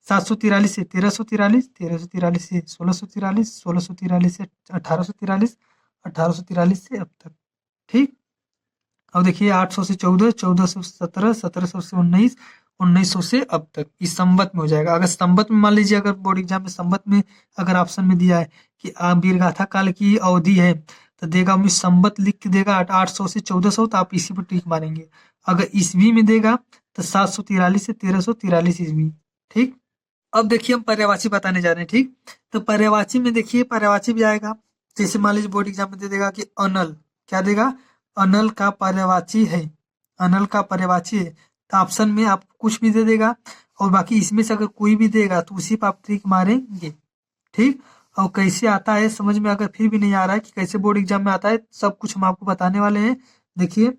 743 से 1343, 1343 से 1643, 1643 से 1843, 1843 से अब तक। ठीक, अब देखिए 800 से 14, 1400 से 17, 1700 से 19, 1900 से अब तक। इस संवत में हो जाएगा। अगर संवत में मान लीजिए, अगर बोर्ड एग्जाम में संवत में अगर ऑप्शन में दिया है कि वीरगाथा काल की अवधि है, तो देगा में संवत लिख के देगा 800 से 1400, तो आप इसी पर टिक मारेंगे। अगर ईस्वी में देगा तो 743 से 1343 ईस्वी। ठीक, अब देखिए हम पर्यायवाची बताने जा रहे हैं। ठीक, तो पर्यायवाची में देखिए पर्यायवाची भी आएगा। जैसे मान लीजिए बोर्ड एग्जाम में दे देगा कि अनल, क्या देगा, अनल का पर्यायवाची है, अनल का पर्यायवाची है। तो ऑप्शन में आप कुछ भी दे देगा, और बाकी इसमें से अगर कोई भी देगा तो उसी पर आप ट्रिक मारेंगे। ठीक, और कैसे आता है समझ में अगर फिर भी नहीं आ रहा है कि कैसे बोर्ड एग्जाम में आता है, सब कुछ हम आपको बताने वाले हैं। देखिए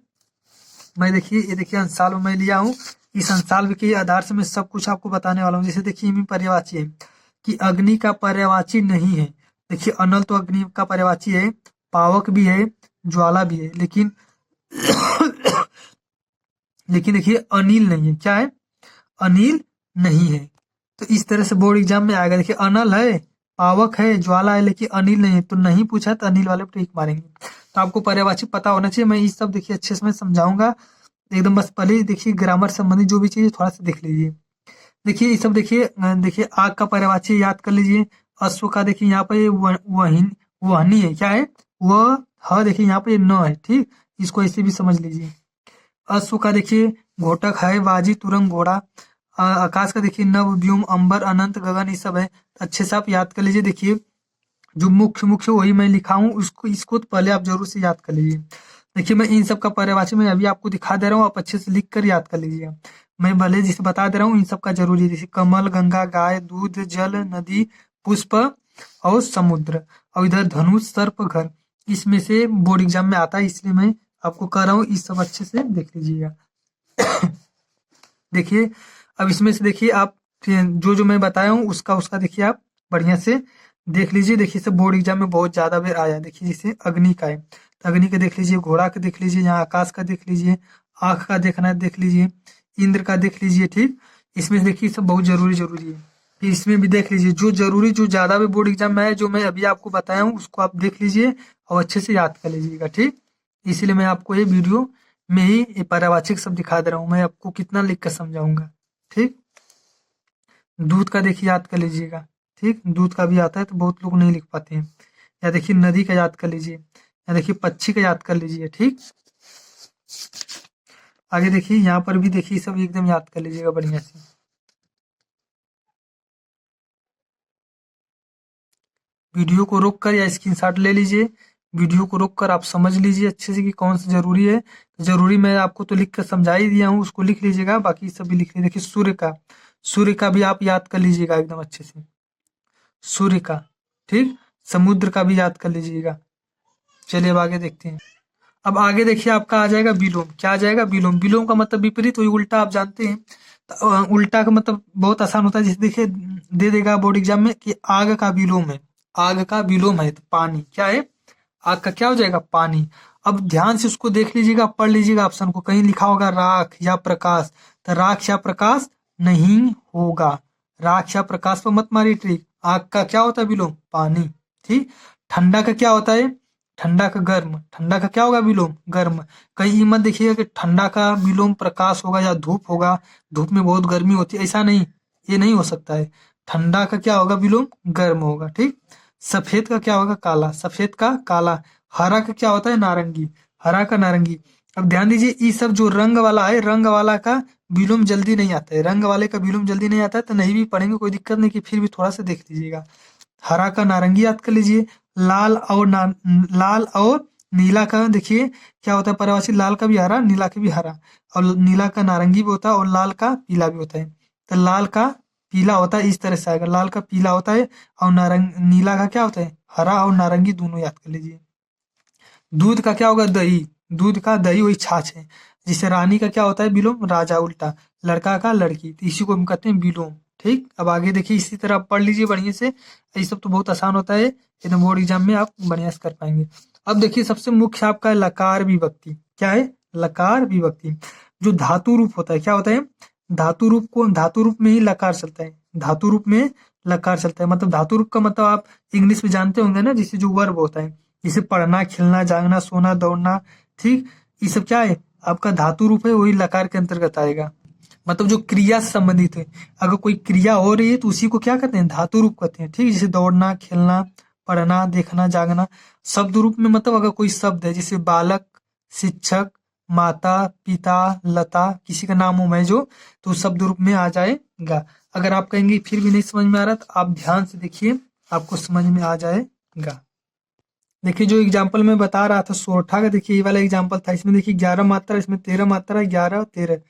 मैं, देखिए ये देखिए अंशाल मैं लिया हूँ, इस अंशाल के आधार से मैं सब कुछ आपको बताने वाला हूँ। जैसे देखिए में पर्यायवाची है कि अग्नि का पर्यायवाची नहीं है। देखिए अनल तो अग्नि का पर्यायवाची है, पावक भी है, ज्वाला भी है, लेकिन लेकिन देखिए अनिल नहीं है। क्या है, अनिल नहीं है। तो इस तरह से बोर्ड एग्जाम में आएगा। देखिए अनल है, पावक है, ज्वाला है, लेकिन अनिल नहीं है। तो नहीं पूछा तो अनिल वाले पे टिक मारेंगे। तो आपको पर्यायवाची पता होना चाहिए। मैं ये सब देखिए अच्छे से मैं समझाऊंगा एकदम। बस पहले देखिए ग्रामर संबंधित जो भी चीज थोड़ा सा देख लीजिए। देखिए ये सब देखिए, देखिए आग का पर्यायवाची याद कर लीजिए। अश्व का देखिए यहाँ पे वहीन वहनी है, क्या है वह, ह देखिए यहाँ पे न है, ठीक, इसको ऐसे भी समझ लीजिए। अश्व का देखिए घोटक है, बाजी तुरंग घोड़ा। आकाश का देखिए नभ व्योम अंबर अनंत गगन, ये सब है। अच्छे से आप याद कर लीजिए। देखिए जो मुख्य मुख्य वही मैं लिखा हूँ, उसको इसको तो पहले आप जरूर से याद कर लीजिए। देखिए मैं इन सब का पर्यायवाची मैं अभी आपको दिखा दे रहा हूँ, आप अच्छे से लिख कर याद कर लीजिएगा। मैं भले जिसे बता दे रहा हूँ, इन सब का जरूरी है। जैसे कमल, गंगा, गाय, दूध, जल, नदी, पुष्प और समुद्र, और इधर धनुष, सर्प, घर। इसमें से बोर्ड एग्जाम में आता है, इसलिए मैं आपको कह रहा हूँ, इस सब अच्छे से देख लीजिएगा। देखिए अब इसमें से देखिए आप जो जो मैं बताया हूँ उसका उसका देखिए आप बढ़िया से देख लीजिए। देखिए सब बोर्ड एग्जाम में बहुत ज्यादा बार आया। देखिए जैसे अग्नि का है तो अग्नि का देख लीजिए, घोड़ा का देख लीजिए, यहाँ आकाश का देख लीजिए, आंख का देखना है देख लीजिए, इंद्र का देख लीजिए, ठीक। इसमें से देखिए सब बहुत जरूरी जरूरी है। फिर इसमें भी देख लीजिए जो जरूरी, जो ज्यादा भी बोर्ड एग्जाम में है, जो मैं अभी आपको बताया हूँ उसको आप देख लीजिए और अच्छे से याद कर लीजिएगा, ठीक। इसीलिए मैं आपको ये वीडियो में ही ये पर्यायवाची सब दिखा दे रहा हूँ। मैं आपको कितना लिख कर समझाऊंगा, ठीक। दूध का देखिए याद कर लीजिएगा, ठीक। दूध का भी आता है तो बहुत लोग नहीं लिख पाते हैं। या देखिए नदी का याद कर लीजिए, या देखिए पक्षी का याद कर लीजिए, ठीक। आगे देखिए यहाँ पर भी देखिए सब एकदम याद कर लीजिएगा बढ़िया से। वीडियो को रोक कर या स्क्रीनशॉट ले लीजिए। वीडियो को रोक कर आप समझ लीजिए अच्छे से कि कौन सा जरूरी है। जरूरी मैं आपको तो लिख कर समझा ही दिया हूँ, उसको लिख लीजिएगा, बाकी सब भी लिख लीजिए। देखिए सूर्य का भी आप याद कर लीजिएगा एकदम अच्छे से, सूर्य का, ठीक। समुद्र का भी याद कर लीजिएगा। चलिए अब आगे देखते हैं। अब आगे देखिए आपका आ जाएगा विलोम। क्या आ जाएगा? विलोम। विलोम का मतलब विपरीत, वही उल्टा, आप जानते हैं। तो, उल्टा का मतलब बहुत आसान होता है। जैसे देखिए दे देगा बोर्ड एग्जाम में कि आग का विलोम है। आग का विलोम है तो पानी क्या है? आग का क्या हो जाएगा? पानी। अब ध्यान से उसको देख लीजिएगा, पढ़ लीजिएगा ऑप्शन को। कहीं लिखा होगा राख या प्रकाश, तो राख या प्रकाश नहीं होगा। राख या प्रकाश पर मत मारिए ट्रिक। आग का क्या होता है विलोम? पानी, ठीक। ठंडा का क्या होता है? ठंडा का गर्म। ठंडा का क्या होगा विलोम? गर्म। कहीं ये मत देखिएगा कि ठंडा का विलोम प्रकाश होगा या धूप होगा, धूप में बहुत गर्मी होती है, ऐसा नहीं, ये नहीं हो सकता है। ठंडा का क्या होगा विलोम? गर्म होगा, ठीक। सफेद का क्या होगा? काला। सफेद का काला। हरा का क्या होता है? नारंगी। हरा का नारंगी। अब ध्यान दीजिए, ये सब जो रंग वाला है, रंग वाला का विलोम जल्दी नहीं आता है। रंग वाले का विलोम जल्दी नहीं आता है, तो नहीं भी पढ़ेंगे कोई दिक्कत नहीं, कि फिर भी थोड़ा सा देख लीजिएगा। हरा का नारंगी याद कर लीजिए। लाल और नीला का देखिए क्या होता है पर्यायवाची। लाल का भी हरा, नीला का भी हरा, और नीला का नारंगी भी होता है, और लाल का पीला भी होता है। तो लाल का पीला होता है, इस तरह से आएगा। लाल का पीला होता है, और नीला का क्या होता है? हरा, और नारंगी दोनों याद कर लीजिए। दूध का क्या होगा? दही। दूध का दही वही छाछ है। जिसे रानी का क्या होता है विलोम? राजा उल्टा। लड़का का लड़की, तो इसी को हम कहते हैं विलोम, ठीक। अब आगे देखिए इसी तरह आप पढ़ लीजिए बढ़िया से। ये सब तो बहुत आसान होता है, एकदम बोर्ड एग्जाम में आप बढ़िया से कर पाएंगे। अब देखिए सबसे मुख्य आपका है लकार विभक्ति। क्या है? लकार विभक्ति। जो धातु रूप होता है, क्या होता है? धातु रूप में ही लकार चलता है। धातु रूप में लकार चलता है। मतलब धातु रूप का मतलब आप इंग्लिश में जानते होंगे ना, जिससे जो वर्ब होता है, जैसे पढ़ना, खेलना, जागना, सोना, दौड़ना, ठीक। ये सब क्या है? आपका धातु रूप है, वही लकार के अंतर्गत आएगा। मतलब जो क्रिया से संबंधित है। अगर कोई क्रिया हो रही है तो उसी को क्या कहते हैं? धातु रूप कहते हैं, ठीक। जैसे दौड़ना, खेलना, पढ़ना, देखना, जागना। शब्द रूप में मतलब अगर कोई शब्द है, जैसे बालक, शिक्षक, माता, पिता, लता, किसी का नाम हो मैं जो, तो शब्द रूप में आ जाएगा। अगर आप कहेंगे फिर भी नहीं समझ में आ रहा, तो आप ध्यान से देखिए, आपको समझ में आ जाएगा। देखिए जो एग्जाम्पल मैं बता रहा था सोरठा का, देखिए ये वाला एग्जाम्पल था। इसमें देखिए 11 मात्रा, इसमें 13 मात्रा, 11 और 13।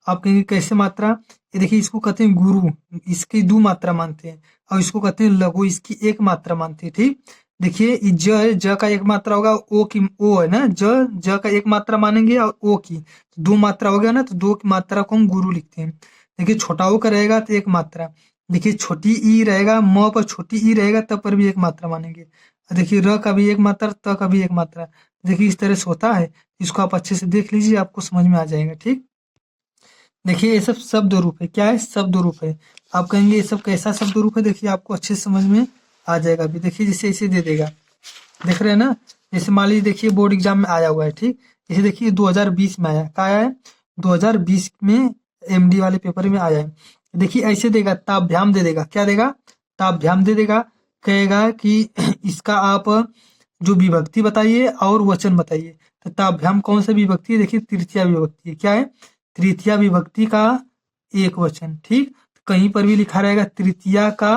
आप कहेंगे कैसे मात्रा? ये देखिए इसको कहते हैं गुरु, इसकी 2 मात्रा मानते हैं। और इसको कहते हैं लघु, इसकी 1 मात्रा मानते हैं, ठीक। देखिए ये ज है, ज का 1 मात्रा होगा। ओ की, ओ है ना, ज का 1 मात्रा मानेंगे, और ओ की 2 मात्रा हो गया ना, तो 2 की मात्रा को हम गुरु लिखते हैं। देखिए छोटा ओ का रहेगा तो 1 मात्रा। देखिए छोटी ई रहेगा, म पर छोटी ई रहेगा, तब पर भी 1 मात्रा मानेंगे। देखिए र का भी 1 मात्रा, त का भी 1 मात्रा। देखिए इस तरह से होता है। इसको आप अच्छे से देख लीजिए, आपको समझ में आ जाएगा, ठीक। देखिए ये सब शब्द रूप है। क्या है? शब्द रूप है। आप कहेंगे ये सब कैसा शब्द रूप है? देखिए आपको अच्छे से समझ में आ जाएगा। अभी देखिए जैसे इसे दे देगा, देख रहे हैं ना। जैसे मान लीजिए देखिए बोर्ड एग्जाम में आया हुआ है, ठीक। जैसे देखिए 2020 में आया, क्या आया है? 2020 में एमडी वाले पेपर में आया है। देखिए ऐसे देगा, ताभ्याम दे देगा। क्या देगा? ताभ्याम दे देगा। कहेगा कि इसका आप जो विभक्ति बताइए और वचन बताइए। तो ताभ्याम कौन सा विभक्ति है? देखिए तृतीया विभक्ति है। क्या है? तृतीया विभक्ति का एक वचन। ठीक, कहीं पर भी लिखा रहेगा तृतीया का,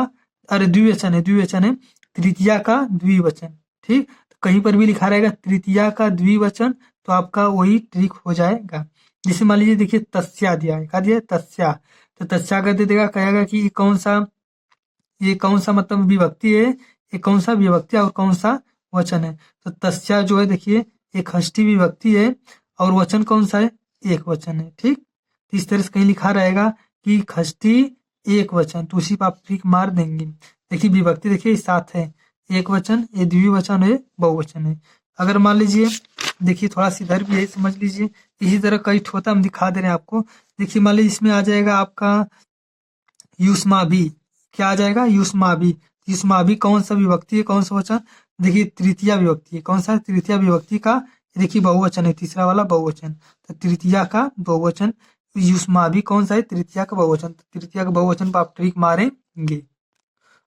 अरे द्विवचन है, द्विवचन है, तृतीया का द्विवचन। ठीक, तो कहीं पर भी लिखा रहेगा तृतीया का द्विवचन तो आपका वही ट्रिक हो जाएगा। जैसे मान लीजिए देखिए तस्या दिया है, क्या दिया है? तस्या। तो तस्या कर दे देगा, कहेगा कि ये कौन सा मतलब विभक्ति है, ये कौन सा विभक्ति और कौन सा वचन है। तो तस्या जो है देखिए एक षष्ठी विभक्ति है और वचन कौन सा है? एक वचन है। ठीक, तो इस तरह से कहीं लिखा रहेगा कि षष्ठी एक वचन, तो उसी पर आप ट्रिक मार देंगे। देखिए विभक्ति देखिए सात है, एक वचन, ये द्विवचन है, बहुवचन है। अगर मान लीजिए देखिए थोड़ा सा इधर भी है, समझ लीजिए इसी तरह कई ठोता हम दिखा दे रहे हैं आपको। देखिए मान लीजिए इसमें आ जाएगा आपका युष्माभि। क्या आ जाएगा? युष्माभि। युष्माभि कौन सा विभक्ति है, कौन सा वचन? देखिए तृतीया विभक्ति है। कौन सा? तृतीया विभक्ति का देखिए बहुवचन है, तीसरा वाला बहुवचन। तो तृतीया का बहुवचन युष्माभि कौन सा है? तृतीया का बहुवचन। तो तृतीया का बहुवचन पर आप ट्रिक मारेंगे।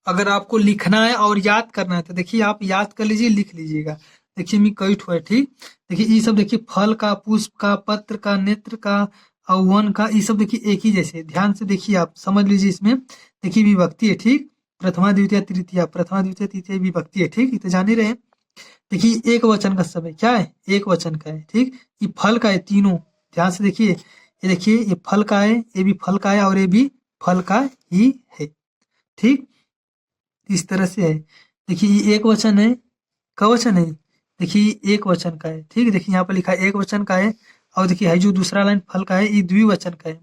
अगर आपको लिखना है और याद करना है तो देखिए आप याद कर लीजिए, लिख लीजिएगा। देखिए मी कई ठो है। ठीक, देखिए ये सब देखिए फल का, पुष्प का, पत्र का, नेत्र का और वन का, ये सब देखिए एक ही जैसे। ध्यान से देखिए, आप समझ लीजिए। इसमें देखिए विभक्ति है। ठीक, प्रथमा द्वितीय तृतीया, प्रथमा द्वितीय तृतीय विभक्ति है। ठीक, ये तो जान ही रहे हैं। देखिए एक वचन का सब है। क्या है? एक वचन का है। ठीक, ये फल का है तीनों। ध्यान से देखिए, ये देखिए ये फल का है, ये भी फल का है और ये भी फल का ही है। ठीक, इस तरह से है। देखिए ये एक वचन है, कवचन है। देखिए ये एक वचन का है। ठीक, देखिए यहाँ पर लिखा है एक वचन का है। और देखिए है जो दूसरा लाइन फल का है, ये द्विवचन का है।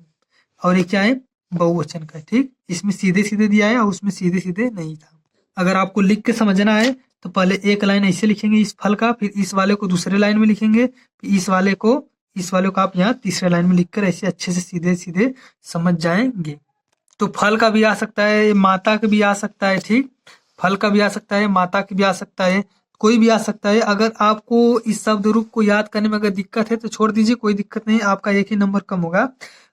और ये क्या है? बहुवचन का है। ठीक, इसमें सीधे सीधे दिया है और उसमें सीधे सीधे नहीं था। अगर आपको लिख के समझना है तो पहले एक लाइन ऐसे लिखेंगे इस फल का, फिर इस वाले को दूसरे लाइन में लिखेंगे, फिर इस वाले को आप यहाँ तीसरे लाइन में लिखकर ऐसे अच्छे से सीधे सीधे समझ जाएंगे। तो फल का भी आ सकता है, माता का भी आ सकता है। ठीक, फल का भी आ सकता है, माता का भी आ सकता है, कोई भी आ सकता है। अगर आपको इस शब्द रूप को याद करने में अगर दिक्कत है तो छोड़ दीजिए, कोई दिक्कत नहीं, आपका एक ही नंबर कम होगा।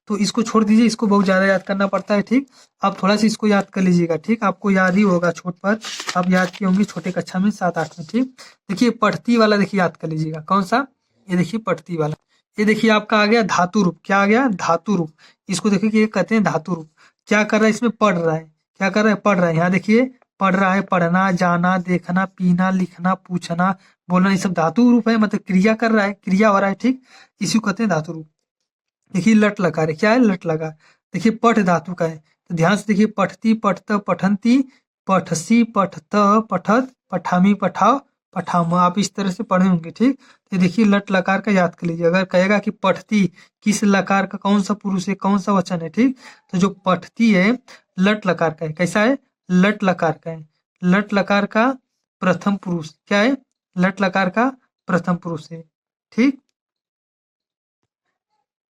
तो इसको छोड़ दीजिए, इसको बहुत ज्यादा याद करना पड़ता है। ठीक, आप थोड़ा सा इसको याद कर लीजिएगा। ठीक, आपको याद ही होगा, छोट पर आप याद किए होंगे छोटे कक्षा में 7-8 में। ठीक, देखिए पढ़ती वाला देखिए याद कर लीजिएगा। कौन सा? ये देखिए पढ़ती वाला। ये देखिए आपका आ गया धातु रूप। क्या आ गया? धातु रूप। इसको देखिए कि ये कहते हैं धातु रूप। क्या कर रहा है? इसमें पढ़ रहा है। क्या कर रहा है? पढ़ रहा है। यहाँ देखिए पढ़ रहा है, पढ़ना, जाना, देखना, पीना, लिखना, पूछना, बोलना, ये सब धातु रूप है, मतलब क्रिया कर रहा है, क्रिया हो रहा है। ठीक, इसी को कहते हैं धातु रूप। देखिए लट लकार है। क्या है? लट लगा। देखिए पठ धातु का है, तो ध्यान से देखिए पठती, पठत, पठंती, पठसी, पठत, पठत, पठामी, पठाओ, पठाम। आप इस तरह से पढ़े होंगे। ठीक, तो देखिए लट लकार का याद कर लीजिए। अगर कहेगा कि पठती किस लकार का कौन सा पुरुष है, कौन सा वचन है। ठीक, तो जो पठती है लट लकार का है। कैसा है? लट लकार का है। लट लकार का प्रथम पुरुष। क्या है? लट लकार का प्रथम पुरुष है। ठीक,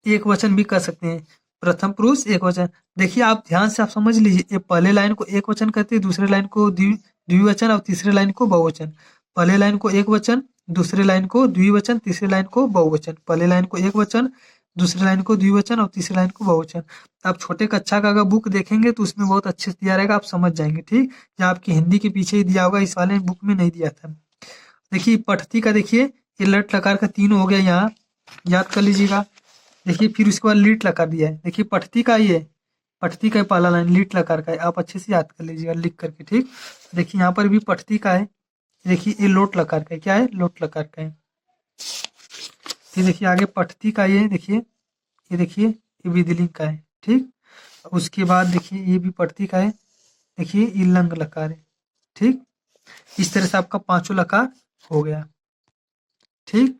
एक वचन भी कर सकते हैं, प्रथम पुरुष एक वचन। देखिए आप ध्यान से आप समझ लीजिए, ये पहले लाइन को एक वचन कहते हैं, दूसरे लाइन को द्विवचन और तीसरे लाइन को बहुवचन। पहले लाइन को एक वचन, दूसरे लाइन को द्विवचन, तीसरे लाइन को बहुवचन। पहले लाइन को एक वचन, दूसरे लाइन को द्विवचन और तीसरे लाइन को बहुवचन। आप छोटे कक्षा का अगर बुक देखेंगे तो उसमें बहुत अच्छे से दिया रहेगा, आप समझ जाएंगे। ठीक, या आपकी हिंदी के पीछे ही दिया होगा, इस वाले बुक में नहीं दिया था। देखिए पठती का देखिए ये लट लकार का तीनों हो गया, यहाँ याद कर लीजिएगा। देखिए फिर उसके बाद लीट लकार दिया है। देखिए पठती का ये पठती का पहला लाइन लीट लकार का है, आप अच्छे से याद कर लीजिएगा लिख करके। ठीक, देखिए यहाँ पर भी पठती का है। देखिए ये लोट लकार का है। क्या है? लोट लकार का है। फिर देखिए आगे पठती का ये देखिए ये विधिलिंग का है। ठीक, उसके बाद देखिए ये भी पठती का है। देखिए ये लंग लकार है। ठीक, इस तरह से आपका पांचों लकार हो गया। ठीक,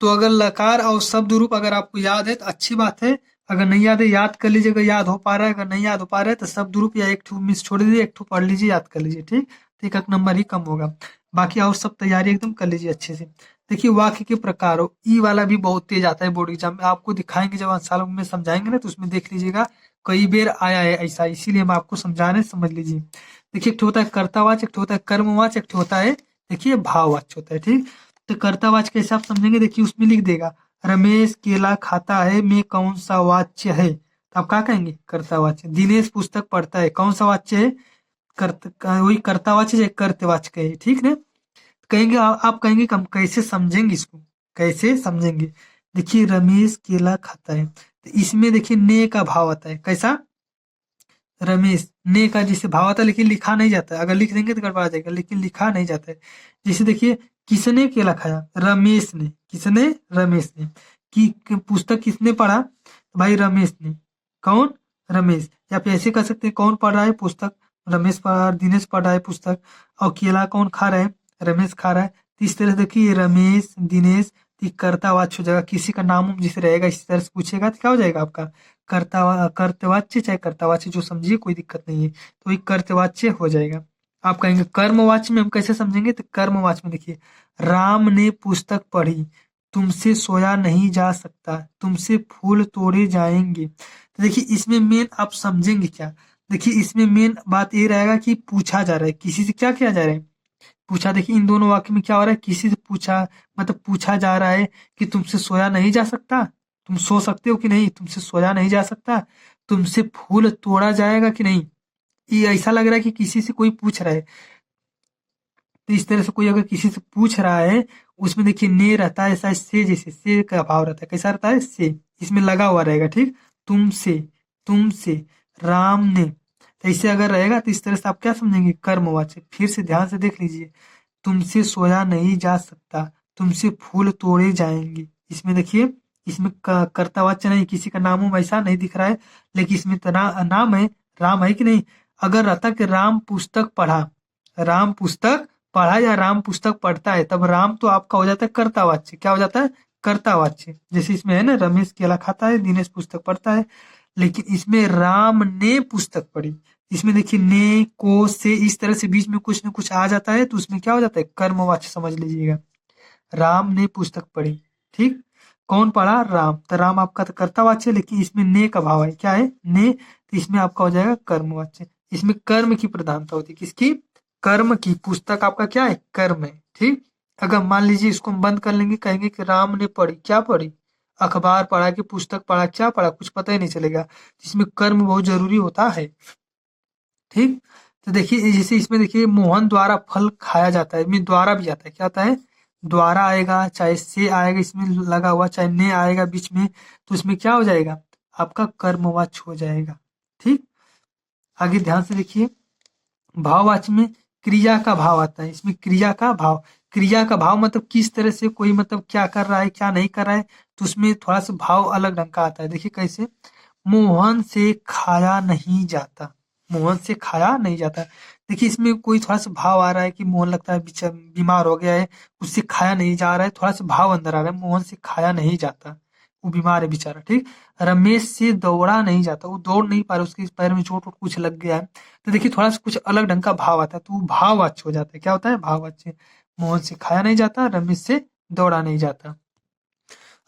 तो अगर लकार और शब्द रूप अगर आपको याद है तो अच्छी बात है, अगर नहीं याद है याद कर लीजिए। अगर याद हो पा रहा है, अगर नहीं याद हो पा रहा है तो शब्द रूप या एक ठो मिस छोड़ दीजिए, एक ठो पढ़ लीजिए, याद कर लीजिए। ठीक, तो एक नंबर ही कम होगा, बाकी और सब तैयारी एकदम कर लीजिए अच्छे से। देखिए वाक्य के प्रकारों, ई वाला भी बहुत तेज आता है बोर्ड एग्जाम में, आपको दिखाएंगे जब सालों में समझाएंगे ना तो उसमें देख लीजिएगा कई बेर आया है ऐसा, इसीलिए हम आपको समझा रहे हैं, समझ लीजिए। देखिए एक ठो होता है कर्तावाच, एक ठो होता है कर्मवाच, एक ठो होता है देखिए भाववाच होता है। ठीक, तो कर्तावाच कैसे आप समझेंगे? देखिए उसमें लिख देगा रमेश केला खाता है में कौन सा वाच्य है, तो आप क्या कहेंगे? कर्तावाच्य। दिनेश पुस्तक पढ़ता है, कौन सा वाच्य है? वही कर्तावाची या कर्तवाचक है, ठीक ना। कहेंगे आप कहेंगे कि हम कैसे समझेंगे इसको, कैसे समझेंगे। देखिए रमेश केला खाता है, तो इसमें देखिए ने का भाव आता है, कैसा, रमेश ने का जिसे भाव आता है, लेकिन लिखा नहीं जाता है। अगर लिख देंगे तो गड़बड़ा जाएगा, लेकिन लिखा नहीं जाता है। जैसे देखिए किसने केला खाया, रमेश ने, किसने, रमेश ने। पुस्तक किसने पढ़ा, तो भाई रमेश ने, कौन, रमेश। या फिर ऐसे कर सकते हैं, कौन पढ़ रहा है पुस्तक, रमेश पढ़ रहा है, दिनेश पढ़ रहा है पुस्तक। और केला कौन खा रहा है, रमेश खा रहा है। तो इस तरह से देखिए रमेश, दिनेश, तो कर्तावाच्य हो जाएगा। किसी का नाम उम जिसे रहेगा इसी तरह से पूछेगा तो क्या हो जाएगा आपका, कर्तवाच्य चाहे कर्तावाच्य, जो समझिए कोई दिक्कत नहीं है, तो ये कर्तवाच्य हो जाएगा। आप कहेंगे कर्मवाच्य में हम कैसे समझेंगे, तो कर्मवाच्य में देखिए राम ने पुस्तक पढ़ी, तुमसे सोया नहीं जा सकता, तुमसे फूल तोड़े जाएंगे। तो देखिए इसमें मेन आप समझेंगे क्या, देखिए इसमें मेन बात ये रहेगा कि पूछा जा रहा है, किसी से क्या किया जा रहा है, पूछा। देखिए इन दोनों वाक्य में क्या हो रहा है, किसी से पूछा, मतलब पूछा जा रहा है कि तुमसे सोया नहीं जा सकता, तुम सो सकते हो कि नहीं, तुमसे सोया नहीं जा सकता, तुमसे फूल तोड़ा जाएगा कि नहीं। ये ऐसा लग रहा है कि किसी से कोई पूछ रहा है। तो इस तरह से कोई अगर किसी से पूछ रहा है, उसमें देखिए ने रहता है, ऐसा से, जैसे से का भाव रहता है, कैसा रहता है, से, इसमें लगा हुआ रहेगा, ठीक। तुमसे, तुमसे, राम ने, तो ऐसे अगर रहेगा तो इस तरह से आप क्या समझेंगे, कर्मवाचक। फिर से ध्यान से देख लीजिए, तुमसे सोया नहीं जा सकता, तुमसे फूल तोड़े जाएंगे। इसमें देखिए, इसमें कर्तावाच्य नहीं, किसी का नाम उम ऐसा नहीं दिख रहा है, लेकिन इसमें तो नाम है, राम है कि नहीं। अगर रहता कि राम पुस्तक पढ़ा, राम पुस्तक पढ़ा या राम पुस्तक पढ़ता है, तब राम तो आपका हो जाता है कर्तावाच्य, क्या हो जाता है, कर्तावाच्य। जैसे इसमें है ना, रमेश केला खाता है, दिनेश पुस्तक पढ़ता है, लेकिन इसमें राम ने पुस्तक पढ़ी, इसमें देखिए ने, को, से, इस तरह से बीच में कुछ न कुछ आ जाता है, तो उसमें क्या हो जाता है, कर्मवाच्य समझ लीजिएगा। राम ने पुस्तक पढ़ी, ठीक। कौन पढ़ा, राम, तो राम आपका तो कर्तावाच्य है, लेकिन इसमें ने का भाव है, क्या है, ने, तो इसमें आपका हो जाएगा कर्मवाच्य। इसमें कर्म की प्रधानता होती है, किसकी, कर्म की। पुस्तक आपका क्या है, कर्म है, ठीक। अगर मान लीजिए इसको हम बंद कर लेंगे, कहेंगे कि राम ने पढ़ी, क्या पढ़ी, अखबार पढ़ा कि पुस्तक पढ़ा, क्या पढ़ा, कुछ पता ही नहीं चलेगा। इसमें कर्म बहुत जरूरी होता है, ठीक। तो देखिए जैसे इसमें देखिए मोहन द्वारा फल खाया जाता है, इसमें द्वारा भी आता है, क्या आता है, द्वारा आएगा, चाहे से आएगा इसमें लगा हुआ, चाहे ने आएगा बीच में, तो इसमें क्या हो जाएगा, आपका कर्मवाच्य हो जाएगा, ठीक। आगे ध्यान से देखिए, भाववाच्य में क्रिया का भाव आता है, इसमें क्रिया का भाव, क्रिया का भाव मतलब किस तरह से कोई मतलब क्या कर रहा है, क्या नहीं कर रहा है, तो उसमें थोड़ा सा भाव अलग ढंग का आता है। देखिए कैसे, मोहन से खाया नहीं जाता, मोहन से खाया नहीं जाता। देखिए इसमें कोई थोड़ा सा भाव आ रहा है कि मोहन लगता है बीमार हो गया है, उससे खाया नहीं जा रहा है, थोड़ा सा भाव अंदर आ रहा है, मोहन से खाया नहीं जाता, वो बीमार है बेचारा, ठीक। रमेश से दौड़ा नहीं जाता, वो दौड़ नहीं पा रहा, उसके पैर में चोट वोट कुछ लग गया है, तो देखिए थोड़ा सा कुछ अलग ढंग का भाव आता है, तो वो भाववाच्य हो जाता है, क्या होता है, भाववाच्य। मोहन से खाया नहीं जाता, रमेश से दौड़ा नहीं जाता।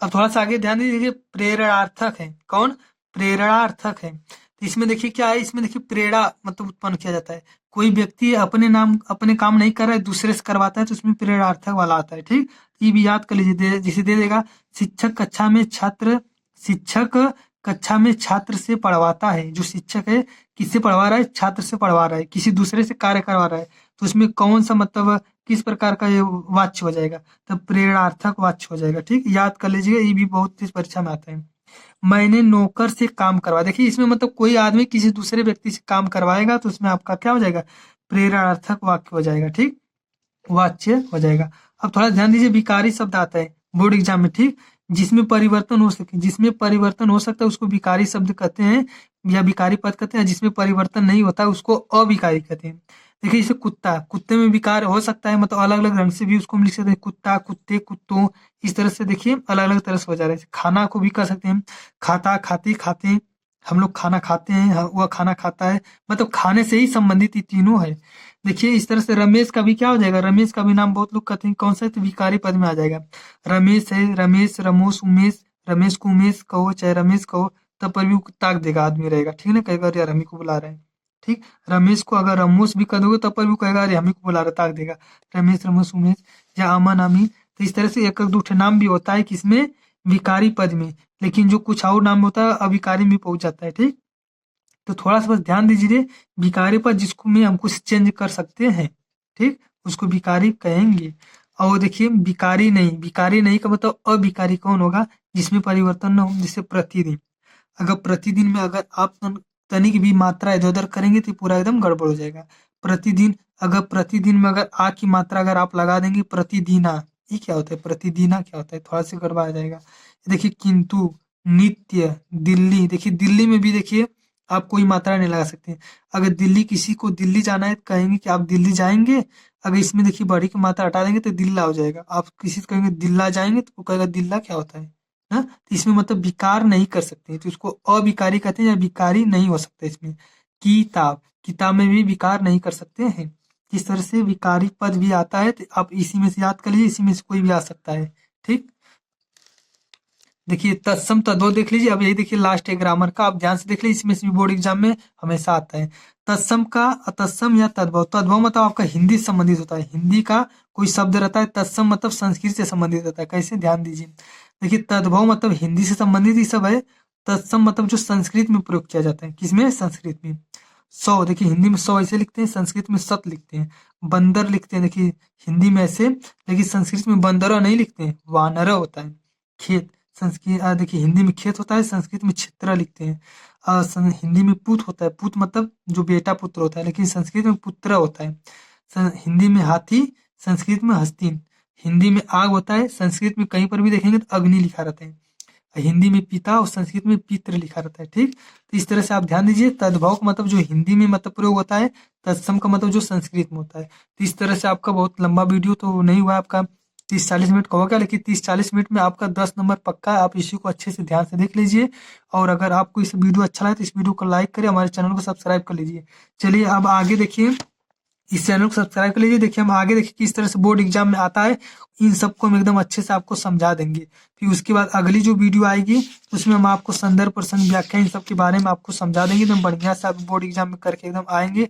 अब थोड़ा सा आगे ध्यान दीजिए, प्रेरणार्थक है, कौन, प्रेरणार्थक है। तो इसमें देखिए क्या है, इसमें देखिए प्रेरणा मतलब उत्पन्न किया जाता है, कोई व्यक्ति अपने नाम अपने काम नहीं कर रहा है, दूसरे से करवाता है, तो उसमें प्रेरणार्थक वाला आता है, ठीक। ये भी याद कर लीजिए, जिसे दे देगा, शिक्षक कक्षा में छात्र से पढ़वाता है, जो शिक्षक है किससे पढ़वा रहा है, छात्र से पढ़वा रहा है, किसी दूसरे से कार्य करवा रहा है, तो उसमें कौन सा मतलब किस प्रकार का ये वाच्य हो जाएगा, तब प्रेरणार्थक वाच्य हो जाएगा, ठीक। याद कर लीजिएगा, ये भी बहुत इस परीक्षा में आता है। मैंने नौकर से काम करवा, देखिए इसमें मतलब कोई आदमी किसी दूसरे व्यक्ति से काम करवाएगा, तो उसमें आपका क्या हो जाएगा, प्रेरणार्थक वाक्य हो जाएगा, ठीक, वाच्य हो जाएगा। अब थोड़ा ध्यान दीजिए, विकारी शब्द आता है बोर्ड एग्जाम में, ठीक, जिसमें परिवर्तन हो सके, जिसमें परिवर्तन हो सकता है उसको विकारी शब्द कहते हैं, या विकारी पद कहते हैं। जिसमें परिवर्तन नहीं होता है उसको अविकारी कहते हैं। देखिए जैसे कुत्ता, कुत्ते में विकार हो सकता है, मतलब अलग अलग रंग से भी उसको हम लिख सकते हैं, कुत्ता, कुत्ते, कुत्तों, इस तरह से देखिए अलग अलग तरह से हो जा रहा है। खाना को भी कह सकते हैं, खाता, खाती, खाते, हम लोग खाना खाते हैं, वह खाना खाता है, मतलब खाने से ही संबंधित ये तीनों है। देखिए इस तरह से रमेश का भी क्या हो जाएगा, रमेश का भी नाम बहुत लोग कहते हैं, कौन सा है, तो विकारी पद में आ जाएगा। रमेश है, रमेश, रमोश, उमेश, रमेश को उमेश कहो चाहे रमेश कहो, तब पर भी वो ताक देगा आदमी रहेगा, ठीक है ना, कहेगा यार हम ही को बुला रहे हैं, ठीक। रमेश को अगर रमोश भी कर दोगे तब पर भी कहेगा अरे हम ही को बुला रहे, ताक देगा। रमेश, रमोश, उमेश या अमन, अमी, तो इस तरह से एक एक दो ठे नाम भी होता है किसमें, विकारी पद में, लेकिन जो कुछ और नाम होता है अविकारी में पहुंच जाता है, ठीक। तो थोड़ा सा बस ध्यान दीजिए विकारी पद जिसको में हम कुछ चेंज कर सकते हैं, ठीक, उसको विकारी कहेंगे। और देखिए विकारी नहीं का मतलब अविकारी कौन होगा, जिसमें परिवर्तन न हो, जैसे प्रतिदिन। अगर प्रतिदिन में अगर आप तनिक भी मात्रा इधर-उधर करेंगे तो पूरा एकदम गड़बड़ हो जाएगा। प्रतिदिन, अगर प्रतिदिन में अगर आ की मात्रा अगर आप लगा देंगे प्रतिदिना, ये क्या होता है? प्रतिदिना क्या होता है? थोड़ा सा गड़बड़ा जाएगा। देखिए किंतु, नित्य, दिल्ली, देखिए दिल्ली में भी देखिए आप कोई मात्रा नहीं लगा सकते। अगर दिल्ली, किसी को दिल्ली जाना है तो कहेंगे कि आप दिल्ली जाएँगे, अगर इसमें देखिए बड़ी की मात्रा हटा देंगे तो दिल्ला हो जाएगा। आप किसी से कहेंगे दिल्ला जाएँगे तो वो कहेगा दिल्ला क्या होता है? ना? तो इसमें मतलब विकार नहीं कर सकते, तो इसको अविकारी कहते हैं या विकारी नहीं हो सकता इसमें। किताब, किताब में भी विकार नहीं कर सकते हैं। इस तरह से विकारी पद भी आता है, तो आप इसी में से याद कर लीजिए, इसी में से कोई भी आ सकता है, ठीक। देखिए तत्सम तद्भव देख लीजिए, अब यही देखिए लास्ट है ग्रामर का, आप ध्यान से देख लीजिए, इसमें से भी बोर्ड एग्जाम में हमेशा आता है। तत्सम का तत्सम या तद्भव, तद्भव मतलब आपका हिंदी से संबंधित होता है, हिंदी का कोई शब्द रहता है, तत्सम मतलब संस्कृत से संबंधित रहता है। कैसे, ध्यान दीजिए। देखिए तद्भव मतलब हिंदी से संबंधित ही सब है, तत्सम मतलब जो संस्कृत में प्रयोग किया जाता है, किसमें, संस्कृत में। सौ, देखिए हिंदी में सौ ऐसे लिखते हैं, संस्कृत में सत लिखते हैं। बंदर लिखते हैं, देखिए हिंदी में ऐसे, लेकिन संस्कृत में बंदरा नहीं लिखते हैं, वानरा होता है। खेत, संस्कृत देखिए हिंदी में खेत होता है, संस्कृत में क्षेत्र लिखते हैं। हिंदी में पूत होता है, पूत मतलब जो बेटा पुत्र होता है, लेकिन संस्कृत में पुत्र होता है। हिंदी में हाथी, संस्कृत में हस्तीन। हिंदी में आग होता है, संस्कृत में कहीं पर भी देखेंगे तो अग्नि लिखा रहता है। हिंदी में पिता और संस्कृत में पितृ लिखा रहता है, ठीक। तो इस तरह से आप ध्यान दीजिए, तद्भव का मतलब जो हिंदी में मतलब प्रयोग होता है, तत्सम का मतलब जो संस्कृत में होता है। तो इस तरह से आपका बहुत लंबा वीडियो तो नहीं हुआ आपका, 30-40 मिनट का होगा, लेकिन 30-40 मिनट में आपका 10 नंबर पक्का है। आप इसी को अच्छे से ध्यान से देख लीजिए, और अगर आपको इस वीडियो अच्छा लगे तो इस वीडियो को लाइक करें, हमारे चैनल को सब्सक्राइब कर लीजिए। चलिए अब आगे देखिए, इस चैनल को सब्सक्राइब कर लीजिए। देखिए हम आगे देखिए किस तरह से बोर्ड एग्जाम में आता है, इन सबको हम एकदम अच्छे से आपको समझा देंगे। फिर उसके बाद अगली जो वीडियो आएगी उसमें हम आपको संदर्भ, प्रसंग, व्याख्या इन सब के बारे में आपको समझा देंगे, एकदम बढ़िया से आप बोर्ड एग्जाम में करके एकदम आएंगे।